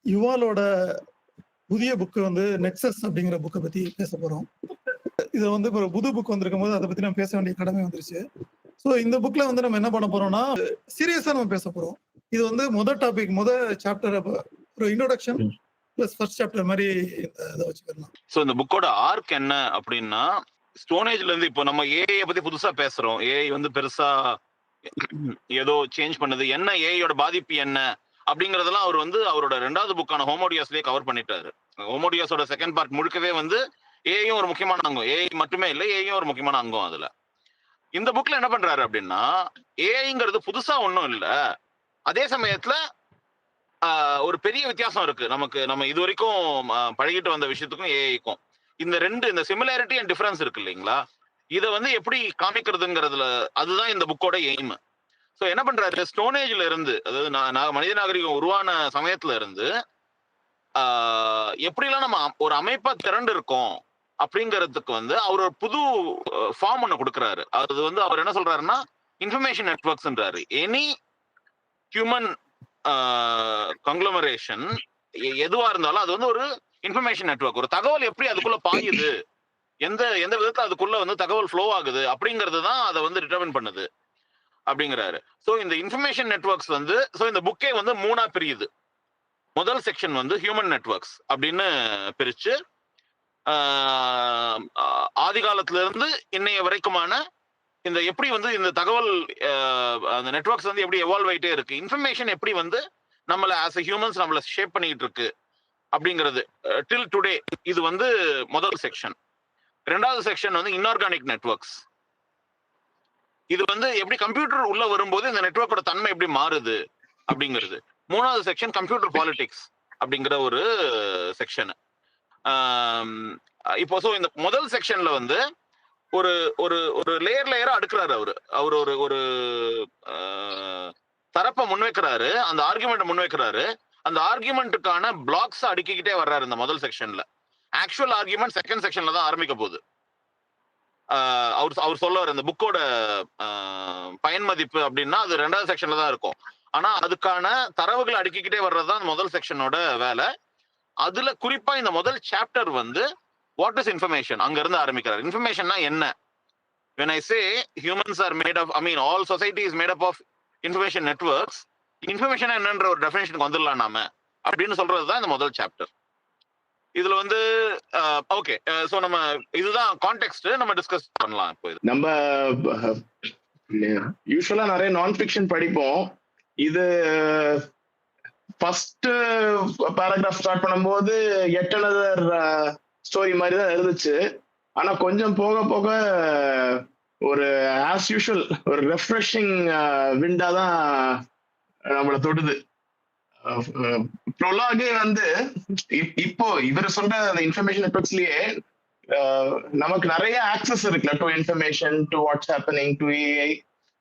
யுவாலோட புதிய புக்கு வந்து நெக்ஸஸ் அப்படிங்கிற புக்கை பத்தி பேச போறோம். இது வந்து ஒரு புது புக் வந்திருக்கும் போது அதை பத்தி நம்ம பேச வேண்டிய கடமை வந்துருச்சு. ஸோ இந்த புக்ல வந்து நம்ம என்ன பண்ண போறோம்னா சீரியஸா நம்ம பேச போறோம். இது வந்து முதல் சாப்டர் ஒரு இன்ட்ரோடக்ஷன் பிளஸ் ஃபர்ஸ்ட் சாப்டர் மாதிரி இதை வச்சுக்கலாம். ஸோ இந்த புக்கோட ஆர்க் என்ன அப்படின்னா, ஸ்டோனேஜ்ல இருந்து இப்போ நம்ம ஏஐ பத்தி புதுசா பேசுறோம். ஏஐ வந்து பெருசா ஏதோ சேஞ்ச் பண்ணுது, என்ன ஏஐயோட பாதிப்பு என்ன அப்படிங்கறதெல்லாம் அவர் வந்து அவரோட 2வது புக்கான ஹோமோடியாஸ்லயே கவர் பண்ணிட்டாரு. ஹோமோடியாஸோட செகண்ட் பார்ட் முழுக்கவே வந்து ஏஐயும் ஒரு முக்கியமான அங்கம், ஏஐ மட்டுமே இல்லை, ஏஐயும் ஒரு முக்கியமான அங்கம். அதுல இந்த புக்ல என்ன பண்றாரு அப்படின்னா, ஏஐங்கிறது புதுசா ஒன்றும் இல்லை, அதே சமயத்துல ஒரு பெரிய வித்தியாசம் இருக்கு நமக்கு, நம்ம இது வரைக்கும் பழகிட்டு வந்த விஷயத்துக்கும் ஏஐக்கும். இந்த சிமிலாரிட்டி அண்ட் டிஃபரன்ஸ் இருக்கு இல்லைங்களா, இதை வந்து எப்படி காமிக்கிறதுங்கிறதுல அதுதான் இந்த புக்கோட எய்ம். ஸோ என்ன பண்றாரு, ஸ்டோனேஜ்ல இருந்து, அதாவது மனித நாகரிகம் உருவான சமயத்துல இருந்து எப்படிலாம் நம்ம ஒரு அமைப்பா திரண்டு இருக்கோம் அப்படிங்கிறதுக்கு வந்து அவர் ஒரு புது ஃபார்ம் ஒன்று கொடுக்குறாரு. அது வந்து அவர் என்ன சொல்றாருன்னா இன்ஃபர்மேஷன் நெட்வொர்க்ஸ்ன்றாரு. எனி ஹியூமன் கங்க்ளமரேஷன் எதுவா இருந்தாலும் அது வந்து ஒரு இன்ஃபர்மேஷன் நெட்வொர்க். ஒரு தகவல் எப்படி அதுக்குள்ள பாயுது, எந்த விதத்துல அதுக்குள்ள வந்து தகவல் ஃப்ளோ ஆகுது அப்படிங்கிறது தான் அதை வந்து டிட்டர்மின் பண்ணுது அப்படிங்கிறாரு. ஸோ இந்த இன்ஃபர்மேஷன் நெட்வொர்க்ஸ் வந்து, ஸோ இந்த புக்கே வந்து 3ஆ பிரியுது. முதல் செக்ஷன் வந்து ஹியூமன் நெட்வொர்க்ஸ் அப்படின்னு பிரிச்சு ஆதி காலத்துல இருந்து இன்னைய வரைக்குமான இந்த எப்படி வந்து இந்த தகவல் அந்த நெட்வொர்க்ஸ் வந்து எப்படி எவால்வ் ஆயிட்டே இருக்கு, இன்ஃபர்மேஷன் எப்படி வந்து நம்மளை ஆஸ் எ ஹியூமன்ஸ் நம்மளை ஷேப் பண்ணிட்டு இருக்கு அப்படிங்கிறது டில் டுடே. இது வந்து முதல் செக்ஷன். 2வது செக்ஷன் வந்து இன்ஆர்கானிக் நெட்வொர்க்ஸ். இது வந்து எப்படி கம்ப்யூட்டர் உள்ள வரும்போது இந்த நெட்வொர்க்கோட தன்மை எப்படி மாறுது அப்படிங்கிறது. 3வது செக்ஷன் கம்ப்யூட்டர் பாலிடிக்ஸ் அப்படிங்கிற ஒரு செக்ஷன். இப்போ ஸோ இந்த முதல் செக்ஷன்ல வந்து ஒரு ஒரு ஒரு லேயரா அடுக்கிறாரு அவர் ஒரு தரப்பை முன்வைக்கிறாரு, அந்த ஆர்குமெண்ட் முன்வைக்கிறாரு. அந்த ஆர்குமெண்ட்டுக்கான பிளாக்ஸ் அடுக்கிக்கிட்டே வர்றாரு இந்த முதல் செக்ஷன்ல. ஆக்சுவல் ஆர்குமெண்ட் செகண்ட் செக்ஷன்ல தான் ஆரம்பிக்க போகுது. அவர் சொல்லுவார் இந்த புக்கோட பயன் மதிப்பு அப்படின்னா அது 2வது செக்ஷன்ல தான் இருக்கும். ஆனா அதுக்கான தரவுகளை அடுக்கிக்கிட்டே வர்றதுதான் முதல் செக்ஷனோட வேலை. அதுல குறிப்பா இந்த முதல் சாப்டர் வந்து வாட் இஸ் இன்ஃபர்மேஷன் அங்க இருந்து ஆரம்பிக்கிறார். இன்ஃபர்மேஷன்னா என்ன? when I say humans are made of, I mean all society is made up of information networks, information என்னன்ற ஒரு டெஃபினேஷனுக்கு வந்துடலாம் நாம அப்படின்னு சொல்றதுதான் இந்த முதல் சாப்டர். இதுல வந்து ஓகே, சோ நம்ம இதுதான் கான்டெக்ஸ்ட், நம்ம டிஸ்கஸ் பண்ணலாம். இப்போ இது நம்ம யூசுவலா நிறைய நான் ஃபிக்ஷன் படிப்போம். இது ஃபர்ஸ்ட் பேராகிராஃப் ஸ்டார்ட் பண்ணும்போது yet another ஸ்டோரி மாதிரி தான் இருந்துச்சு. ஆனா கொஞ்சம் போக போக ஒரு ஆஸ் யூஷுவல் ஒரு ரெஃப்ரெஷிங் விண்டா தான் நம்மளை தொடுது. ப்ரொலாகே வந்து இப்போ இவர் சொல்ற அந்த இன்ஃபர்மேஷன் நெட்வொர்க்ஸ்லயே நமக்கு நிறைய ஆக்சஸ் இருக்குல்ல, to information, to what's happening, to AI.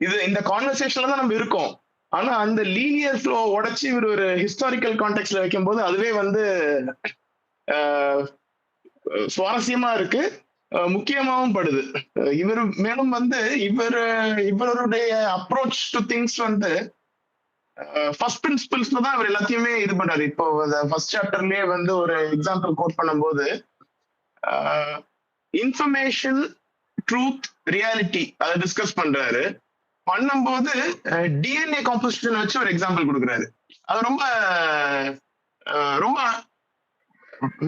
இது இந்த கான்வர்சேஷன்ல தான் நம்ம இருக்கோம். ஆனா அந்த லீனியர் ஃப்ளோ உடைச்சு இவர் ஒரு ஹிஸ்டாரிக்கல் கான்டெக்ட்ல வைக்கும் போது அதுவே வந்து சுவாரஸ்யமா இருக்கு, முக்கியமாவும் படுது. இவர் மேலும் வந்து இவருடைய அப்ரோச் டு திங்ஸ் வந்து ஃபர்ஸ்ட் பிரின்சிபிள்ஸ்ல தான் அவர் எல்லாத்தையுமே இது பண்றாரு. இப்போ ஃபர்ஸ்ட் சாப்டர்லயே வந்து ஒரு எக்ஸாம்பிள் கோட் பண்ணும்போது இன்ஃபர்மேஷன், ட்ரூத், ரியாலிட்டி அதை டிஸ்கஸ் பண்றாரு. பண்ணும்போது டிஎன்ஏ காம்போசிஷன் வச்சு ஒரு எக்ஸாம்பிள் கொடுக்குறாரு. அது ரொம்ப ரொம்ப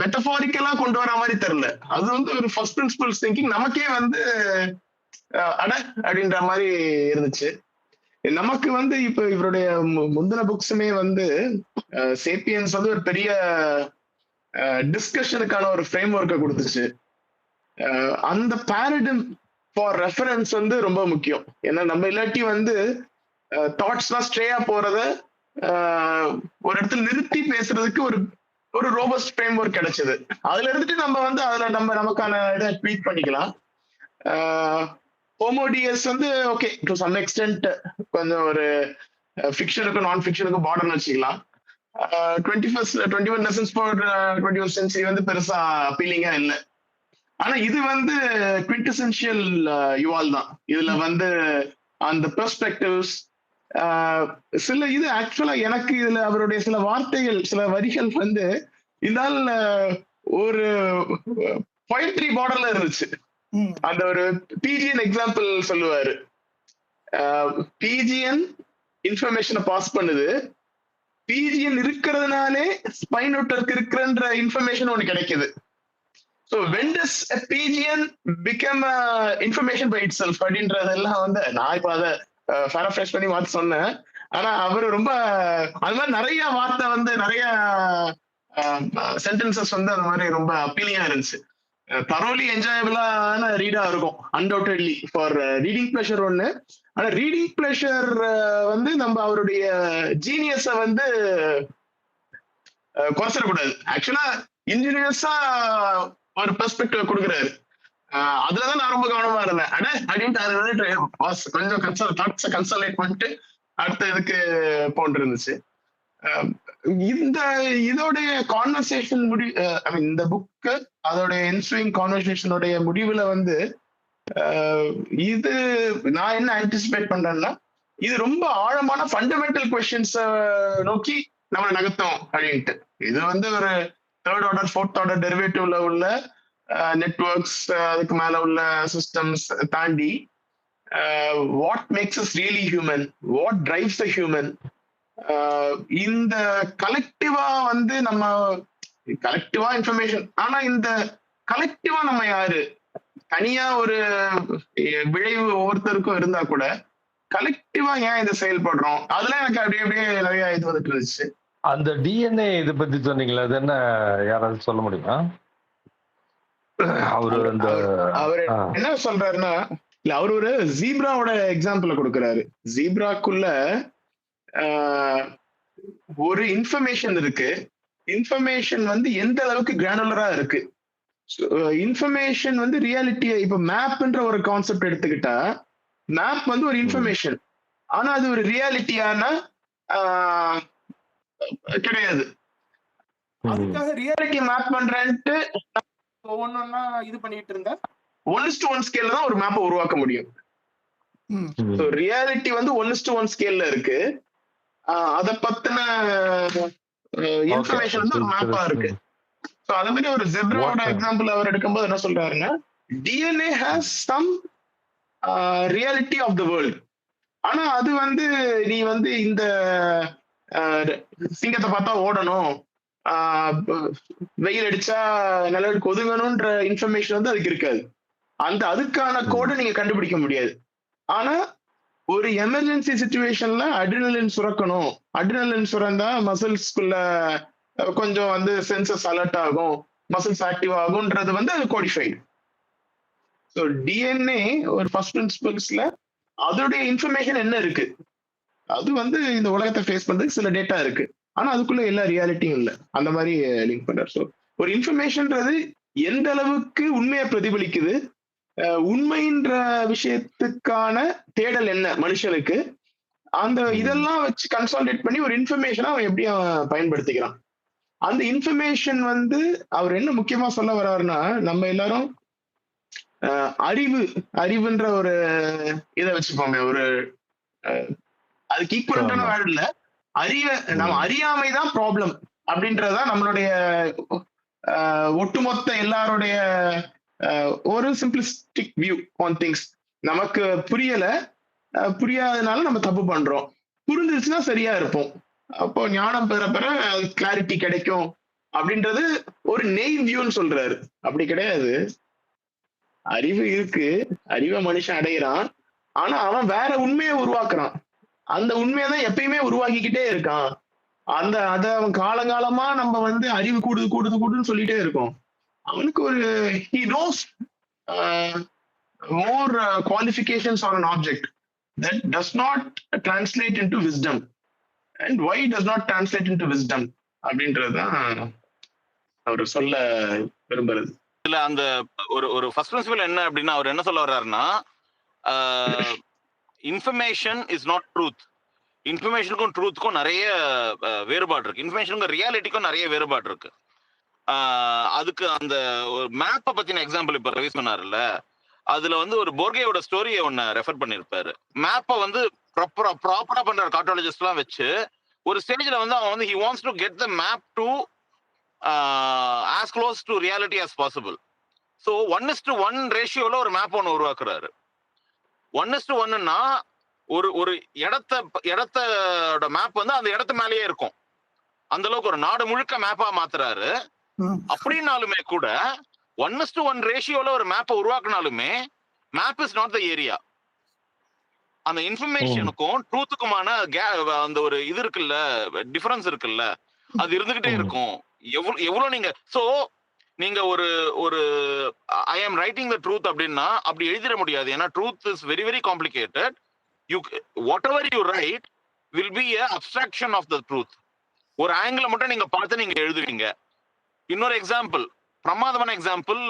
மெட்டபாரிக்கலா கொண்டு வர மாதிரி தெரியல. அது வந்து ஒரு ஃபர்ஸ்ட் பிரின்சிபிள்ஸ் திங்கிங் நமக்கே வந்து அட அப்படின்ற மாதிரி இருந்துச்சு. நமக்கு வந்து இப்ப இவருடைய முந்தின புக்ஸுமே வந்து சேப்பியன்ஸ் வந்து ஒரு பெரிய டிஸ்கஷனுக்கான ஒரு ஃப்ரேம் ஒர்க்கை கொடுத்துச்சு. அந்த பாரடைம் ஃபார் ரெஃபரன்ஸ் வந்து ரொம்ப முக்கியம். ஏன்னா நம்ம இல்லாட்டி வந்து தாட்ஸ்லாம் ஸ்ட்ரேயா போறத ஒரு இடத்துல நிறுத்தி பேசுறதுக்கு ஒரு ரோபஸ்ட் ஃப்ரேம் ஒர்க் கிடைச்சது. அதுல இருந்துட்டு நம்ம வந்து அதுல நமக்கான இதை ட்வீட் பண்ணிக்கலாம். ஹோமோடியஸ் வந்து ஓகே டு சம் எக்ஸ்டென்ட் கொஞ்சம் ஒரு ஃபிக்ஷனுக்கும் நான் ஃபிக்ஷனுக்கும் பார்டர்னு வச்சுக்கலாம். 21 lessons for 21st century வந்து பெருசா அப்பீலிங்கா இல்லை. ஆனா இது வந்து குவிண்டசென்ஷியல் யுவால் தான். இதுல வந்து அந்த பெர்ஸ்பெக்டிவ்ஸ், சில இது ஆக்சுவலா எனக்கு இதுல அவருடைய சில வார்த்தைகள் சில வரிகள் வந்து இதால ஒரு பொயட்ரி பார்டர்ல இருந்துச்சு. அந்த ஒரு பிஜிஎன் எக்ஸாம்பிள் சொல்லுவாரு. பிஜிஎன் இன்ஃபர்மேஷனை பாஸ் பண்ணுது, பிஜிஎன் இருக்கிறதுனாலே ஸ்பைனோட்டருக்கு இருக்கிறன்ற இன்ஃபர்மேஷன் ஒண்ணு கிடைக்குது. So when does a PGN become information by itself அப்படின்றதெல்லாம் வந்து நான் இப்ப அதை பேராஃப்ரேஸ் பண்ணி மாத்தி சொன்னேன். ஆனா அவரு ரொம்ப அது மாதிரி நிறைய வார்த்தை வந்து நிறைய சென்டென்சஸ் வந்து அந்த மாதிரி ரொம்ப அப்பீலிங்கா இருந்துச்சு. தரோலி என்ஜாயபிளான ரீடா இருக்கும் அன்டவுட்டட்லி ஃபார் ரீடிங் பிளஷர் ஒண்ணு. ஆனா ரீடிங் பிளஷர் வந்து நம்ம அவருடைய ஜீனியஸ வந்து குறைச்சிடக்கூடாது. ஆக்சுவலா இன்ஜினியர்ஸா ஒரு பெர்ஸ்பெக்டிவ் கொடுக்குறாரு. அதுலதான் நான் ரொம்ப கவனமா இருந்தேன். அப்படின்ட்டு கொஞ்சம் கன்சல்டேட் பண்ணிட்டு அடுத்த இதுக்கு போன்று இருந்துச்சு. இந்த இதோடைய கான்வர்சேஷன் இந்த புக்கு அதோடைய என்ஸ்விங் கான்வர்சேஷனுடைய முடிவுல வந்து இது நான் என்ன ஆன்டிசிபேட் பண்றேன்னா, இது ரொம்ப ஆழமான ஃபண்டமெண்டல் கொஸ்டின்ஸ் நோக்கி நம்ம நகர்த்தோம் அப்படின்ட்டு. இது வந்து ஒரு தேர்ட் ஆர்டர் ஃபோர்த் ஆர்டர் டெரிவேட்டிவ்ல உள்ள நெட்வொர்க்ஸ் அதுக்கு மேல உள்ள சிஸ்டம்ஸ் தாண்டி what makes us really human, what drives the human, இந்த கலெக்டிவா வந்து நம்ம கலெக்டிவா இன்ஃபர்மேஷன். ஆனா இந்த கலெக்டிவா நம்ம யாரு, தனியா ஒரு விளைவு ஒவ்வொருத்தருக்கும் இருந்தா கூட கலெக்டிவா ஏன் இதை செயல்படுறோம், அதெல்லாம் எனக்கு அப்படியே அப்படியே நிறைய இது வந்துட்டு இருந்துச்சு. அந்த டிஎன்ஏ இதை பத்தி சொன்னீங்களா, அது என்ன யாராவது சொல்ல முடியுமா? அவரு என்ன சொல்றாருன்னா, இல்ல அவர் ஒரு ஜீப்ராவோட எக்ஸாம்பிள் கொடுக்கிறாரு. ஜீப்ராக்குள்ள ஒரு இன்ஃபர்மேஷன் இருக்கு. இன்ஃபர்மேஷன் வந்து எந்த அளவுக்கு கிரானுலரா இருக்கு. இன்ஃபர்மேஷன் வந்து ரியாலிட்டி. இப்ப மேப்ன்ற ஒரு கான்செப்ட் எடுத்துக்கிட்டா, மேப் வந்து ஒரு இன்ஃபர்மேஷன், ஆனா அது ஒரு ரியாலிட்டியான கிடையாது. அதுக்காக ரியாலிட்டி மேப் பண்றேன்ட்டு ஒவ்வொன்னா இது பண்ணிட்டு இருந்தா 1:1 ஸ்கேல்ல தான் ஒரு மேப்பை உருவாக்க முடியும். ரியாலிட்டி வந்து 1:1 ஸ்கேல்ல இருக்கு. அத பத்தின இன்ஃபர்மேஷன் வந்து ஒரு மேப்பா இருக்கு. சோ அதே மாதிரி ஒரு ஜெப்ராவோட எக்ஸாம்பிள் அவர் எடுக்கும்போது என்ன சொல்றாருன்னா, DNA has some reality of the world. ஆனா அது வந்து நீ வந்து இந்த சிங்கத்தை பார்த்தா ஓடணும், வெயில் அடிச்சா நிலவுக்கு ஒதுங்கணும்ன்ற இன்ஃபர்மேஷன் வந்து அதுக்கு இருக்காது. அதுக்கான கோடை நீங்க கண்டுபிடிக்க முடியாது. ஆனா ஒரு எமர்ஜென்சி சிச்சுவேஷன்ல அட்ரினலின் சுரக்கணும், அட்ரினலின் சுரந்தா மசில்ஸ்குள்ள கொஞ்சம் வந்து சென்சஸ் அலர்ட் ஆகும், மசில்ஸ் ஆக்டிவ் ஆகும்ன்றது வந்து அது கோடிஃபைடு. ஸோ டிஎன்ஏ ஒரு ஃபர்ஸ்ட் பிரின்சிபல்ஸ்ல அதோடைய இன்ஃபர்மேஷன் என்ன இருக்கு, அது வந்து இந்த உலகத்தை ஃபேஸ் பண்றதுக்கு சில டேட்டா இருக்கு, ஆனா அதுக்குள்ள எல்லா ரியாலிட்டியும் இல்லை. அந்த மாதிரி லிங்க் பண்றாரு. ஸோ ஒரு இன்ஃபர்மேஷன்ன்றது எந்த அளவுக்கு உண்மையை பிரதிபலிக்குது, உண்மைன்ற விஷயத்துக்கான தேடல் என்ன மனுஷனுக்கு, அந்த இதெல்லாம் வச்சு கன்சாலிடேட் பண்ணி ஒரு இன்ஃபர்மேஷனை அவன் எப்படி அவன் பயன்படுத்திக்கிறான். அந்த இன்ஃபர்மேஷன் வந்து அவர் என்ன முக்கியமா சொல்ல வர்றாருன்னா, நம்ம எல்லாரும் அறிவுன்ற ஒரு இதை வச்சுப்போமே, ஒரு அதுக்கு ஈக்குவலண்டான வேர்ட் இல்ல, நம்ம அறியாமைதான் ப்ராப்ளம் அப்படின்றதுதான் நம்மளுடைய ஒட்டுமொத்த எல்லாருடைய ஒரு சிம்பிளிஸ்டிக் வியூ ஆன் திங்ஸ். நமக்கு புரியாதனால நம்ம தப்பு பண்றோம், புரிஞ்சிருச்சுன்னா சரியா இருப்போம், அப்போ ஞானம் பெற பெற கிளாரிட்டி கிடைக்கும் அப்படின்றது ஒரு நெய் வியூன்னு சொல்றாரு. அப்படி கிடையாது. அறிவு இருக்கு, அறிவை மனுஷன் அடைகிறான், ஆனா அவன் வேற உண்மையை உருவாக்குறான். அந்த உண்மையை தான் எப்பயுமே உருவாக்கிக்கிட்டே இருக்கான். அத அவன் காலங்காலமா நம்ம வந்து அறிவு கூடுதுன்னு சொல்லிட்டே இருக்கோம். அவனுக்கு ஒரு he knows more qualifications on an object that does not translate into wisdom. And why it does not translate into wisdom அப்படின்றதுதான் அவர் சொல்ல விரும்புறது. இதுல அந்த ஒரு ஃபர்ஸ்ட் பிரின்சிபல் என்ன அப்படின்னா, அவர் என்ன சொல்ல வர்றாருன்னா, இன்ஃபர்மேஷன் இஸ் நாட் ட்ரூத். இன்ஃபர்மேஷனுக்கும் ட்ரூத்துக்கும் நிறைய வேறுபாடு இருக்கு. இன்ஃபர்மேஷனுக்கும் ரியாலிட்டிக்கும் நிறைய வேறுபாடு இருக்கு. அதுக்கு அந்த ஒரு மேப்பை பத்தின எக்ஸாம்பிள் இப்ப ரவி சொன்னார்ல, அதுல வந்து ஒரு போர்கேயோட ஸ்டோரியை ஒன்னு ரெஃபர் பண்ணிருப்பாரு. மேப்பை வந்து ப்ராப்பரா பண்ற கார்டாலஜிஸ்ட் எல்லாம் வச்சு ஒரு ஸ்டேஜ்ல வந்து அவன் வந்து he wants to get the map to as close to reality as possible. So 1:1 ரேஷியோல ஒரு மேப் ஒன்று உருவாக்குறாரு. 1:1ன்னா ஒரு இடத்தோட மேப் வந்து அந்த இடத்து மேலேயே இருக்கும். அந்த அளவுக்கு ஒரு நாடு முழுக்க மேப்பா மாத்துறாரு. அப்படின்னாலுமே கூட 1:1 ரேஷியோல ஒரு மேப்பை உருவாக்குனாலுமே map is not the area. அந்த இன்ஃபர்மேஷனுக்கும் ட்ரூத்துக்குமான அந்த ஒரு இது இருக்குல்ல, டிஃபரன்ஸ் இருக்குல்ல, அது இருந்துகிட்டே இருக்கும். எவ்வளவு நீங்க நீங்க ஒரு ஐ ஆம் ரைட்டிங் த ட்ரூத் அப்படின்னா அப்படி எழுதிட முடியாது. ஏன்னா truth is very very complicated. Whatever you write will be a abstraction of the truth. ஒரு ஆங்கிள் மட்டும் நீங்க பார்த்து நீங்க எழுதுவீங்க. இன்னொரு எக்ஸாம்பிள், பிரமாதமான எக்ஸாம்பிள்,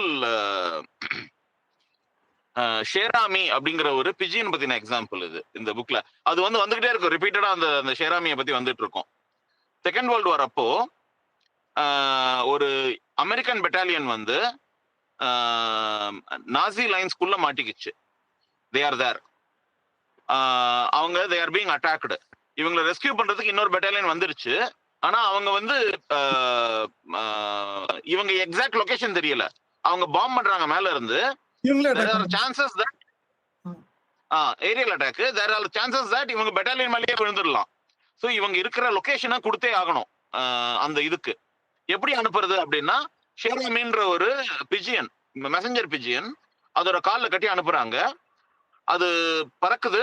ஷேர் ஆமி அப்படிங்கிற ஒரு பிஜியன் பத்தின எக்ஸாம்பிள் இது இந்த புக்ல. அது வந்துகிட்டே இருக்கும், ரிப்பீட்டடா அந்த ஷேர் ஆமியை பத்தி வந்துட்டு இருக்கும். செகண்ட் வேர்ல்டு வார் அப்போ ஒரு அமெரிக்கன் பெட்டாலியன் வந்து நாசி லைன்ஸ்குள்ள மாட்டிக்கிச்சு. தே ஆர் தேர், அவங்க தே ஆர் பீங் அட்டாக்டு. இவங்களை ரெஸ்கியூ பண்றதுக்கு இன்னொரு பெட்டாலியன் வந்துருச்சு. ஆனா அவங்க வந்து இவங்க எக்ஸாக்ட் லொகேஷன் தெரியல. அவங்க பாம்பு பண்றாங்க மேல இருந்து. Chances that aerial attack, there are chances that இவங்க பெட்டாலியன் மேலேயே விழுந்துடலாம். ஸோ இவங்க இருக்கிற லொகேஷனை கொடுத்தே ஆகணும். அந்த இதுக்கு எப்படி அனுப்புறது அப்படின்னா, ஷேர் ஆமின்ற ஒரு பிஜியன், மெசஞ்சர் பிஜியன், அதோட காலில் கட்டி அனுப்புறாங்க. அது பறக்குது.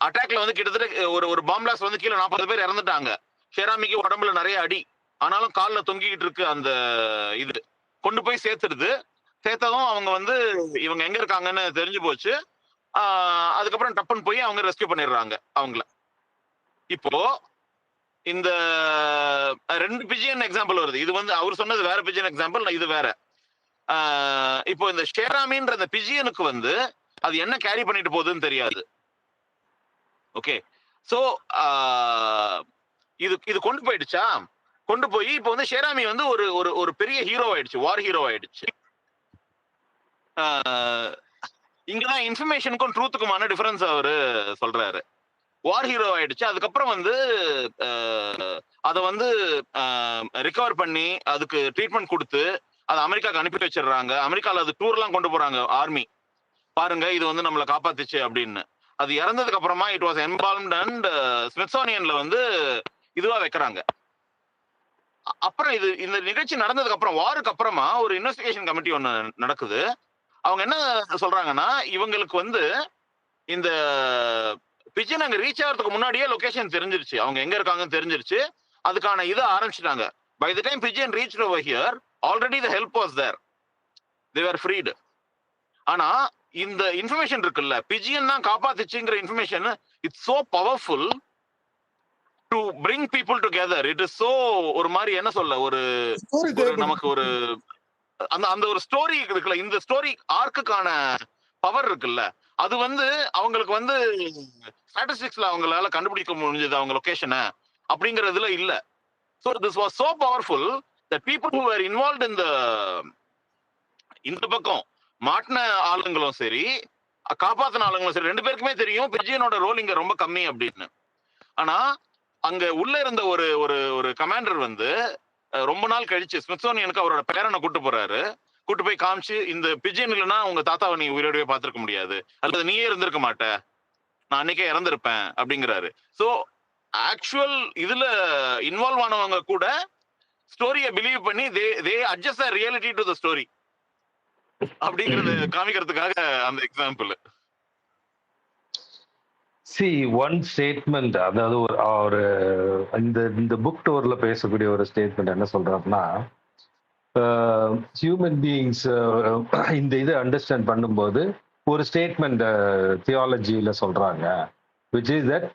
அட்டாக்ல வந்து கிட்டத்தட்ட ஒரு பாம் பிளாஸ்ட் வந்து கீழே 40 பேர் இறந்துட்டாங்க. ஷேராமிக்கு உடம்புல நிறைய அடி, ஆனாலும் காலில் தொங்கிக்கிட்டு இருக்கு. அந்த இது கொண்டு போய் சேர்த்துடுது. சேர்த்ததும் அவங்க வந்து இவங்க எங்க இருக்காங்கன்னு தெரிஞ்சு போச்சு. அதுக்கப்புறம் டப்புன்னு போய் அவங்க ரெஸ்கியூ பண்ணிடுறாங்க அவங்கள. இப்போ இந்த 2 பிஜியன் எக்ஸாம்பிள் வருது. இது வந்து அவர் சொன்னது வேற பிஜியன் எக்ஸாம்பிள், இது வேற. இப்போ இந்த ஷேராமின்ற அந்த பிஜியனுக்கு வந்து அது என்ன கேரி பண்ணிட்டு போகுதுன்னு தெரியாது. ஓகே, சோ இது கொண்டு போயிடுச்சா, கொண்டு போய் இப்போ வந்து ஷேராமி வந்து ஒரு பெரிய ஹீரோ ஆயிடுச்சு, வார் ஹீரோ ஆயிடுச்சு. இங்கதான் இன்ஃபர்மேஷனுக்கும் ட்ரூத்துக்குமான டிஃபரன்ஸ் அவரு சொல்றாரு. வார் ஹீரோ ஆயிடுச்சு. அதுக்கப்புறம் வந்து அதை வந்து ரிகவர் பண்ணி அதுக்கு ட்ரீட்மெண்ட் கொடுத்து அதை அமெரிக்காவுக்கு அனுப்பி வச்சிடுறாங்க. அமெரிக்காவில் அது டூர்லாம் கொண்டு போறாங்க ஆர்மி, பாருங்க இது வந்து நம்மளை காப்பாத்துச்சு அப்படின்னு. அது இறந்ததுக்கு அப்புறமா இட் வாஸ் எம்பால்ம்ட் அண்ட் ஸ்மித்சோனியன்ல வந்து இதுவா வைக்கிறாங்க. அப்புறம் இந்த நிகழ்ச்சி நடந்ததுக்கு அப்புறம், வாருக்கு அப்புறமா ஒரு இன்வெஸ்டிகேஷன் கமிட்டி ஒன்று நடக்குது. அவங்க என்ன சொல்றாங்கன்னா, இவங்களுக்கு வந்து இந்த பிஜன் அங்க ரீச் ஆகிறதுக்கு முன்னாடியே லொகேஷன் தெரிஞ்சிருச்சு, அவங்க எங்க இருக்காங்கன்னு தெரிஞ்சிருச்சு. அதுக்கான இதை ஆரம்பிச்சிட்டாங்க. By the time pigeon reach over here, already the help was there, they are freed. ஆனா இந்த இன்ஃபர்மேஷன் இருக்குல்ல, பிஜியன் தான் காப்பாத்துச்சுங்கிற information, it's so powerful to bring people together. It is so ஒரு மாதிரி என்ன சொல்ல, ஒரு நமக்கு ஒரு அந்த ஒரு ஸ்டோரி இருக்குல்ல, இந்த ஸ்டோரி ஆர்க்குக்கான பவர் இருக்குல்ல, அது வந்து அவங்களுக்கு வந்து ஸ்டாட்டிஸ்டிக்ஸ்ல அவங்களால கண்டுபிடிக்க முடிஞ்சது அவங்க லொகேஷனை அப்படிங்கறதுல இல்ல. So this was so powerful that people who were involved in இந்த பக்கம் மாட்டின ஆளுங்களும் சரி, காப்பாத்தின ஆளுங்களும் சரி, 2 பேருக்குமே தெரியும் பிஜியனோட ரோல் இங்க ரொம்ப கம்மி அப்படின்னு. ஆனா அங்க உள்ள இருந்த ஒரு கமாண்டர் வந்து ரொம்ப நாள் கழிச்சு ஸ்மித்சோனியனுக்கு அவரோட பேரனை கூட்டு போறாரு. கூட்டு போய் காமிச்சு, இந்த பிஜியன் இல்லைன்னா உங்க தாத்தாவை நீ உயிரோடவே பார்த்திருக்க முடியாது, அல்லது நீயே இருந்திருக்க மாட்ட, நான் அன்னைக்கே இறந்திருப்பேன் அப்படிங்கிறாரு. ஸோ ஆக்சுவல் இதுல இன்வால்வ் ஆனவங்க கூட ஸ்டோரியை பிலீவ் பண்ணி they adjust the reality to the story அப்படிங்கறது காமிக்கிறதுக்காக அந்த எக்ஸாம்பிள். சி ஒன் ஸ்டேட்மெண்ட், அதாவது ஒரு இந்த புக் டூர்ல பேசக்கூடிய ஒரு ஸ்டேட்மெண்ட் என்ன சொல்றாருன்னா, ஹியூமன் பீயிங்ஸ் இந்த இதை அண்டர்ஸ்டாண்ட் பண்ணும்போது ஒரு ஸ்டேட்மெண்ட் தியாலஜியில சொல்றாங்க, which is that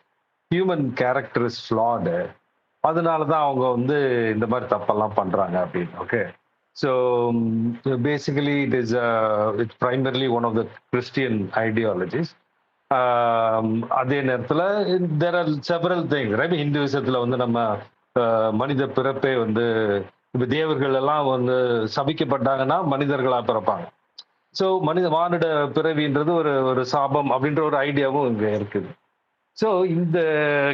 human character is flawed, அதனாலதான் அவங்க வந்து இந்த மாதிரி தப்பெல்லாம் பண்றாங்க அப்படின்னு. Okay, so basically it's primarily one of the Christian ideologies. அதே நேரத்தில் there are several things right. ஹிந்துவிசத்துல வந்து நம்ம மனித பிறப்பே வந்து இப்போ தேவர்கள் எல்லாம் வந்து சபிக்கப்பட்டாங்கன்னா மனிதர்களா பிறப்பாங்க. ஸோ மானிட பிறவின்றது ஒரு ஒரு சாபம் அப்படின்ற ஒரு ஐடியாவும் இங்க இருக்குது. ஸோ இந்த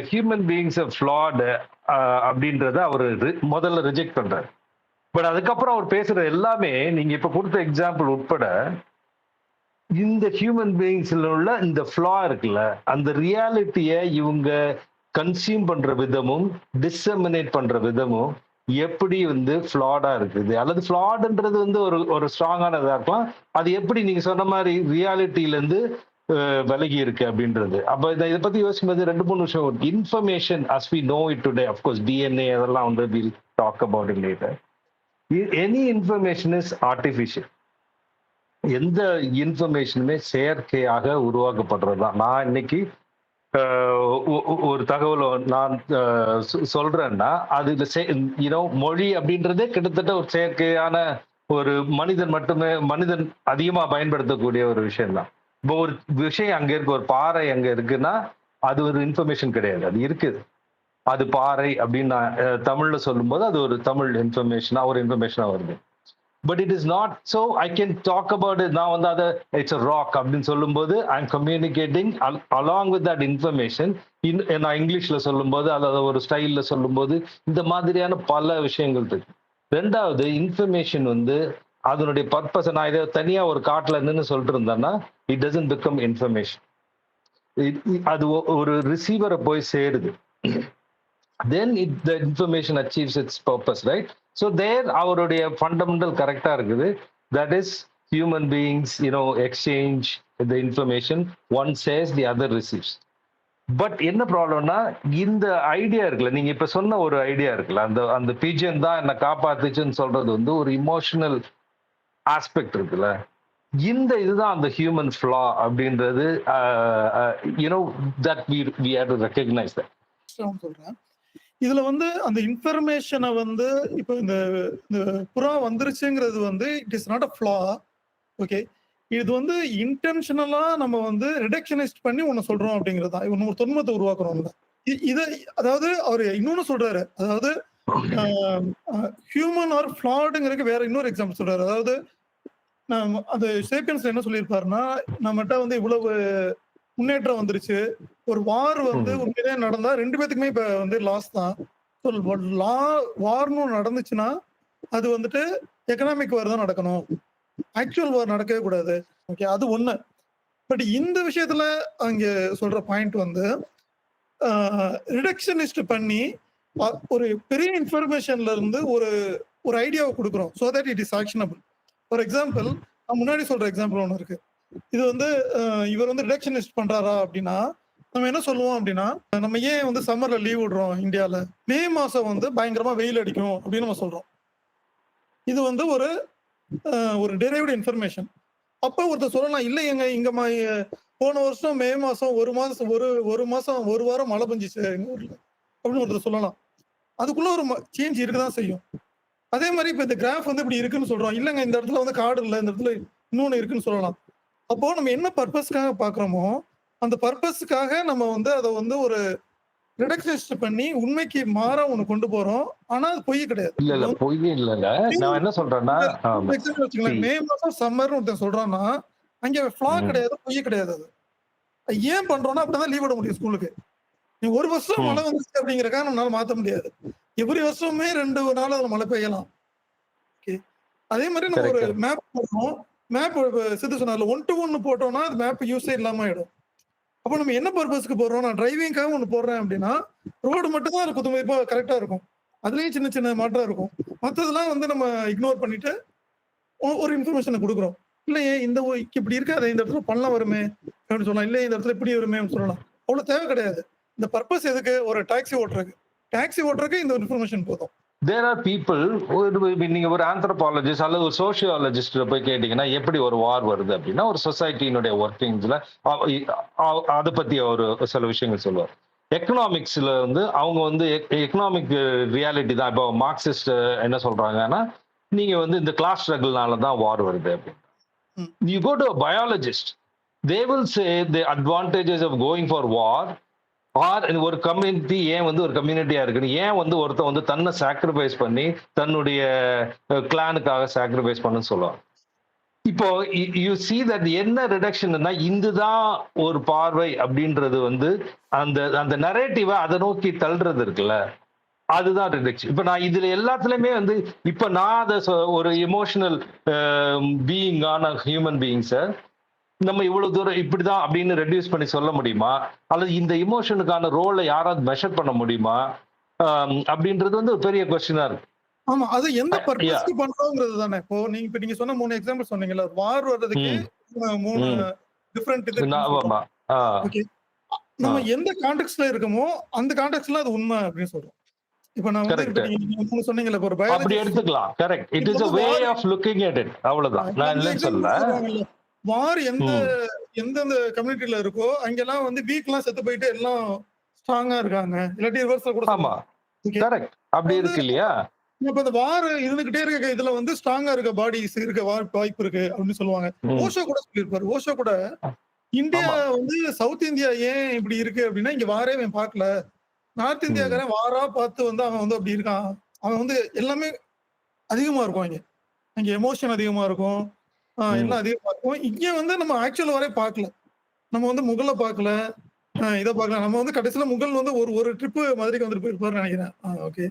ஹியூமன் பீயிங்ஸ் ஃப்ளாட் அப்படின்றத அவர் முதல்ல ரிஜெக்ட் பண்றாரு. பட் அதுக்கப்புறம் அவர் பேசுற எல்லாமே நீங்க இப்ப கொடுத்த எக்ஸாம்பிள் உட்பட இந்த ஹியூமன் பீயிங்ஸ்ல உள்ள இந்த ஃப்ளா இருக்குல்ல, அந்த ரியாலிட்டியை இவங்க கன்சியூம் பண்ற விதமும் டிசமினேட் பண்ற விதமும் எப்படி வந்து ஃப்ளாடா இருக்குது, அல்லது ஃப்ளாடுன்றது வந்து ஒரு ஒரு ஸ்ட்ராங்கானதா இருக்கலாம். அது எப்படி நீங்க சொன்ன மாதிரி ரியாலிட்டியில இருந்து விலகி இருக்கு அப்படின்றது. அப்ப இதை பத்தி யோசிக்கும்போது 2-3 விஷயம். Information as we know it today, of course DNA அதெல்லாம் வந்து will talk about it later. Any information is artificial. எந்த இன்ஃபர்மேஷனுமே செயற்கையாக உருவாக்கப்படுறது தான். நான் இன்னைக்கு ஒரு தகவலை நான் சொல்றேன்னா அது மொழி அப்படின்றதே கிட்டத்தட்ட ஒரு செயற்கையான ஒரு மனிதன் அதிகமா பயன்படுத்தக்கூடிய ஒரு விஷயம் தான். இப்போ ஒரு விஷயம் அங்க இருக்கு, ஒரு பாறை அங்க இருக்குன்னா அது ஒரு இன்ஃபர்மேஷன் கிடையாது, அது இருக்குது. அது பாறை அப்படின்னு நான் தமிழ்ல சொல்லும்போது அது ஒரு தமிழ் இன்ஃபர்மேஷனா ஒரு இன்ஃபர்மேஷனா வருது. But it is not so I can talk about it. நான் வந்து அதை இட்ஸ் அ ராக் அப்படின்னு சொல்லும்போது I am communicating along with that information. நான் இங்கிலீஷ்ல சொல்லும்போது அதாவது ஒரு ஸ்டைல்ல சொல்லும்போது இந்த மாதிரியான பல விஷயங்கள் இருக்கு. ரெண்டாவது, இன்ஃபர்மேஷன் வந்து அதனுடைய பர்பஸ். நான் இதை தனியா ஒரு காட்டுல நின்று சொல்லிட்டு இருந்தேன்னா இட் டசன்ட் பிகம் இன்ஃபர்மேஷன். அது ஒரு ரிசீவரை போய் சேருது. then the information achieves its purpose, right? So there அவருடைய ஃபண்டமெண்டல் கரெக்டா இருக்குது. that is human beings exchange the information, one says the other receives. But என்ன ப்ராப்ளம்னா இந்த ஐடியா இருக்குல்ல, நீங்க இப்ப சொன்ன ஒரு ஐடியா இருக்குல்ல, அந்த பிஜன் தான் என்ன காப்பாத்துச்சுன்னு சொல்றது வந்து ஒரு இமோஷனல் ஆஸ்பெக்ட் இருக்குல்ல, இதுதான் அந்த ஹியூமன் ஃப்ளா அப்படின்றது that we have to recognize that. சொல்றேன். இதுல வந்து அந்த இன்ஃபர்மேஷனை வந்து இப்போ இந்த புறா வந்துருச்சுங்கிறது வந்து it is not a flaw. Okay, இது வந்து இன்டென்ஷனலா நம்ம வந்து ரிடக்ஷனைஸ்ட் பண்ணி ஒன்னு சொல்றோம் அப்படிங்கிறது தான். இவன் ஒரு தொன்மத்தை உருவாக்குறோம். இதை அதாவது அவர் இன்னொன்னு சொல்றாரு, அதாவது ஹியூமன் ஆர் ஃப்ளாடுங்கிறதுக்கு வேற இன்னொரு எக்ஸாம்பிள் சொல்றாரு. அதாவது அந்த சேப்பியன்ஸ்ல என்ன சொல்லியிருப்பாருன்னா, நம்மகிட்ட வந்து இவ்வளவு முன்னேற்றம் வந்துருச்சு, ஒரு வார் வந்து உண்மையிலே நடந்தா 2 பேத்துக்குமே இப்ப வந்து லாஸ் தான். வார்னு நடந்துச்சுன்னா அது வந்துட்டு எக்கனாமிக் வார் தான் நடக்கணும், ஆக்சுவல் வார் நடக்கவே கூடாது. ஓகே, அது ஒண்ணு. பட் இந்த விஷயத்துல அங்க சொல்ற பாயிண்ட் வந்து ரிடக்ஷனிஸ்ட் பண்ணி ஒரு பெரிய இன்ஃபர்மேஷன்ல இருந்து ஒரு ஐடியாவை கொடுக்குறோம், so that it is actionable. For example, நான் முன்னாடி சொல்ற எக்ஸாம்பிள் ஒன்று இருக்கு. இது வந்து இவர் வந்து ரிடக்ஷனிஸ்ட் பண்றாரா அப்படின்னா நம்ம என்ன சொல்லுவோம் அப்படின்னா, நம்ம ஏன் வந்து சம்மர்ல லீவ் விடுறோம் இந்தியால, மே மாசம் வந்து பயங்கரமா வெயில் அடிக்கும் அப்படின்னு நம்ம சொல்றோம். இது வந்து ஒரு டெரைவ்டு இன்ஃபர்மேஷன். அப்ப ஒருத்தர் சொல்லலாம், இல்லை எங்க இங்க போன வருஷம் மே மாசம் ஒரு வாரம் மழை பெஞ்சிச்சு எங்க ஊர்ல அப்படின்னு ஒருத்தர் சொல்லலாம். அதுக்குள்ள ஒரு சேஞ்ச் இருக்குதான் செய்யும். அதே மாதிரி இப்ப இந்த கிராஃப் வந்து இப்படி இருக்குன்னு சொல்றோம், இல்லைங்க இந்த இடத்துல வந்து காடு இல்லை, இந்த இடத்துல இன்னொன்னு இருக்குன்னு சொல்லலாம். அப்போ நம்ம என்ன பர்பஸ்க்காக பாக்குறோமோ அந்த பர்பஸ்க்காக நம்ம வந்து அதை வந்து ஒரு ரிடக்ஷனிஸ்ட் பண்ணி உண்மைக்கு மாற ஒண்ணு கொண்டு போறோம். ஆனா அது பொய் கிடையாது. இல்ல பொய் இல்ல. நான் என்ன சொல்றேன்னா, மே மாசம் சம்மர்னு ஒருத்தன் சொல்றான்னா அங்க ஃப்ளா கிடையாது, பொய் கிடையாது. அது ஏன் பண்றோம்னா அப்படிதான் லீவ் விட முடியும் ஸ்கூலுக்கு. நீ ஒரு வருஷம் மழை வந்துச்சு அப்படிங்கறக்காக நம்மளால மாத்த முடியாது. எவ்ரி வருஷமே 2 நாள் அதுல மழை பெய்யலாம். ஓகே, அதே மாதிரி நம்ம ஒரு மேப் போடுறோம், மேப் சித்து சொன்னார்ல 1 to 1 போட்டோம்னா அது மேப் யூஸே இல்லாம ஆயிடும். அப்போ நம்ம என்ன பர்பஸ்க்கு போடுறோம், நான் டிரைவிங்காக ஒன்று போடுறேன் அப்படின்னா ரோடு மட்டும் தான் இருக்கும், கரெக்டா இருக்கும், அதுலயும் சின்ன சின்ன மாற்றம் இருக்கும். மற்றதெல்லாம் வந்து நம்ம இக்னோர் பண்ணிட்டு ஒரு இன்ஃபர்மேஷனை கொடுக்குறோம். இல்லையே இந்த இப்படி இருக்காது, இந்த இடத்துல பள்ளம் வருமே அப்படின்னு சொல்லலாம், இல்லை இந்த இடத்துல இப்படி வருமே சொல்லலாம். அவ்வளவு தேவை கிடையாது. இந்த பர்பஸ் எதுக்கு, ஒரு டாக்ஸி ஓட்டுறதுக்கு இந்த இன்ஃபர்மேஷன் போதும். There are people, நீங்க ஒரு ஆந்த்ரோபாலஜிஸ்ட் அல்லது ஒரு சோசியாலஜிஸ்ட் போய் கேட்டீங்கன்னா எப்படி ஒரு வார் வருது அப்படின்னா ஒரு சொசைட்டியினுடைய ஒர்க்கிங்ஸ்ல அதை பத்தி ஒரு சில விஷயங்கள் சொல்லுவார். எக்கனாமிக்ஸ்ல வந்து அவங்க வந்து எக்கனாமிக் ரியாலிட்டி தான். இப்போ மார்க்சிஸ்ட் என்ன சொல்றாங்கன்னா, நீங்க வந்து இந்த கிளாஸ் ஸ்ட்ரகிள்னால தான் வார் வருது அப்படின்னு. You go to a biologist, they will say the advantages of going for war or ஒரு கம்யூனிட்டி ஏன் வந்து ஒரு கம்யூனிட்டியா இருக்குன்னு, ஏன் வந்து ஒருத்தன் வந்து தன்னை சாக்ரிஃபைஸ் பண்ணி தன்னுடைய கிளானுக்காக சாக்ரிஃபைஸ் பண்ணு சொல்லுவாங்க. இப்போ யூ see that என்ன ரிடக்ஷன்னா இதுதான் ஒரு பார்வை அப்படின்றது வந்து அந்த அந்த நரேட்டிவ அதை நோக்கி தள்ளுறது இருக்குல்ல, அதுதான் ரிடக்ஷன். இப்ப நான் இதுல எல்லாத்துலயுமே வந்து இப்ப நான் அதை ஒரு எமோஷனல் பீயிங்கான ஹியூமன் பீயிங்ஸ நம்ம இவ்வளவு தூரம் இப்படிதான் அப்படின்னு ரெடியூஸ் பண்ணி சொல்ல முடியுமா, அல்லது இந்த இமோஷனுக்கான ரோலை யாராவது மெஷர் பண்ண முடியுமா அப்படின்றது வந்து ஒரு பெரிய கொஸ்டினா இருக்கு. ஆமா, அது எந்த பர்பஸ்க்கு பண்றோங்கிறது தானே. இப்போ நீங்க சொன்ன 3 எக்ஸாம்பிள் சொன்னீங்கல்ல, வார் வர்றதுக்கு 3 டிஃபரெண்ட் இது. ஓகே, நம்ம எந்த கான்டெக்ஸ்ட்ல இருக்கோமோ அந்த கான்டெக்ஸ்ட்ல அது உண்மை அப்படின்னு சொல்றோம். இப்போ நான் வந்து நீங்க சொன்னீங்கல்ல, ஒரு பயாலஜி அப்படி எடுத்துக்கலாம். Correct, it is a way of looking at it. அவ்வளவுதான், நான் இல்லைன்னு சொல்லல. வார் எந்தெந்த கம்யூனிட்டில இருக்கோ அங்கெல்லாம் வந்து வீக்லாம் செத்து போயிட்டு எல்லாம் ஸ்ட்ராங்கா இருக்காங்க, இல்லாட்டி ரிவர்ஸ்ல கூட. ஆமா, கரெக்ட், அப்படி இருக்கு இல்லையா. இப்ப இந்த வார் இருந்துகிட்டே இருக்க இதுல வந்து ஸ்ட்ராங்கா இருக்க பாடிஸ் இருக்க வாய்ப்பு இருக்கு அப்படின்னு சொல்லுவாங்க. ஓஷோ கூட சொல்லியிருப்பாரு. ஓஷோ கூட இந்தியா வந்து சவுத் இந்தியா ஏன் இப்படி இருக்கு அப்படின்னா, இங்க வாரே அவன் பார்க்கல. நார்த் இந்தியாக்காரன் வாரா பார்த்து வந்து அவன் வந்து அப்படி இருக்கான். அவன் வந்து எல்லாமே அதிகமா இருக்கும். அங்க எமோஷன் அதிகமா இருக்கும், எல்லாம் அதிகமா இருக்கும். இங்க வந்து நம்ம ஆக்சுவல் வரை பார்க்கல. நம்ம வந்து முகலை பார்க்கல, இதை பார்க்கல. நம்ம வந்து கடைசியில முகல் வந்து ஒரு ட்ரிப்பு மதுரைக்கு வந்துட்டு போயிருப்பாரு நினைக்கிறேன். ஓகே,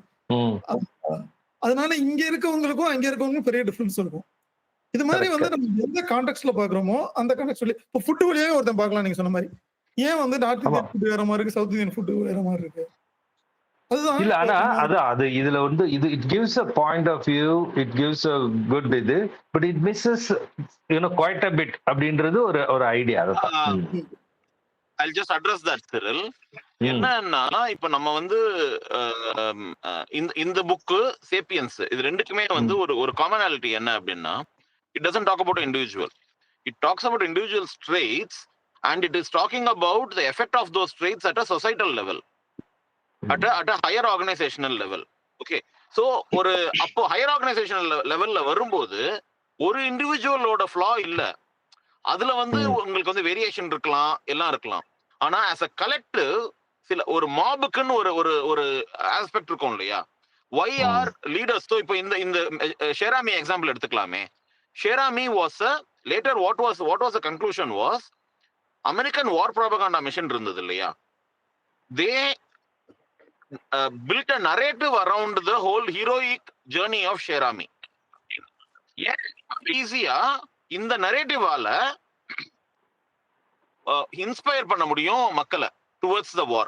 அதனால இங்க இருக்கவங்களுக்கும் அங்க இருக்கவங்களுக்கும் பெரிய டிஃபரன்ஸ் இருக்கும். இது மாதிரி வந்து நம்ம எந்த கான்டெக்ட்ல பாக்குறோமோ அந்த கான்டெக்ட்ல இப்போ ஃபுட் வழியாவே ஒருத்தன் பார்க்கலாம். நீங்க சொன்ன மாதிரி ஏன் வந்து நார்த் இந்தியன் ஃபுட் வேற மாதிரி இருக்கு, சவுத் இந்தியன் ஃபுட் வேற மாதிரி இருக்கு, அதுதான் இல்ல. ஆனா அது இதுல வந்து it gives a point of view, it gives a good இது, but it misses quite a bit அப்படின்றது ஒரு ஐடியா. அதுதான். I'll just address that, Cyril. என்னன்னா இப்ப நம்ம வந்து இந்த புக்கு சேப்பியன்ஸ் இது ரெண்டுக்குமே வந்து ஒரு காமனாலிட்டி என்ன அப்படின்னா, it doesn't talk about individual, it talks about individual traits and it is talking about the effect of those traits at a societal level, at a higher organizational level. Okay, so ஒரு அப்போ higher organisational லெவல்ல வரும்போது ஒரு இண்டிவிஜுவலோட ஃப்ளா இல்ல, அதுல வந்து உங்களுக்கு வந்து வேரியேஷன் இருக்கலாம், எல்லாம் இருக்கலாம். ஆனா as a collective சில ஒரு மாபுக்குன்னு ஒரு ஆஸ்பெக்ட் இருக்கும் இல்லையா. why are leaders, so இப்போ இந்த ஷெர் ஆமி எக்ஸாம்பிள் எடுத்துக்கலாமே. Cher Ami was later what was the conclusion was American war propaganda mission இருந்தது இல்லையா. they built a narrative around the whole heroic journey of Cher Ami. ஈஸியா இந்த நரேட்டிவால இன்ஸ்பயர் பண்ண முடியும் மக்களை towards the war.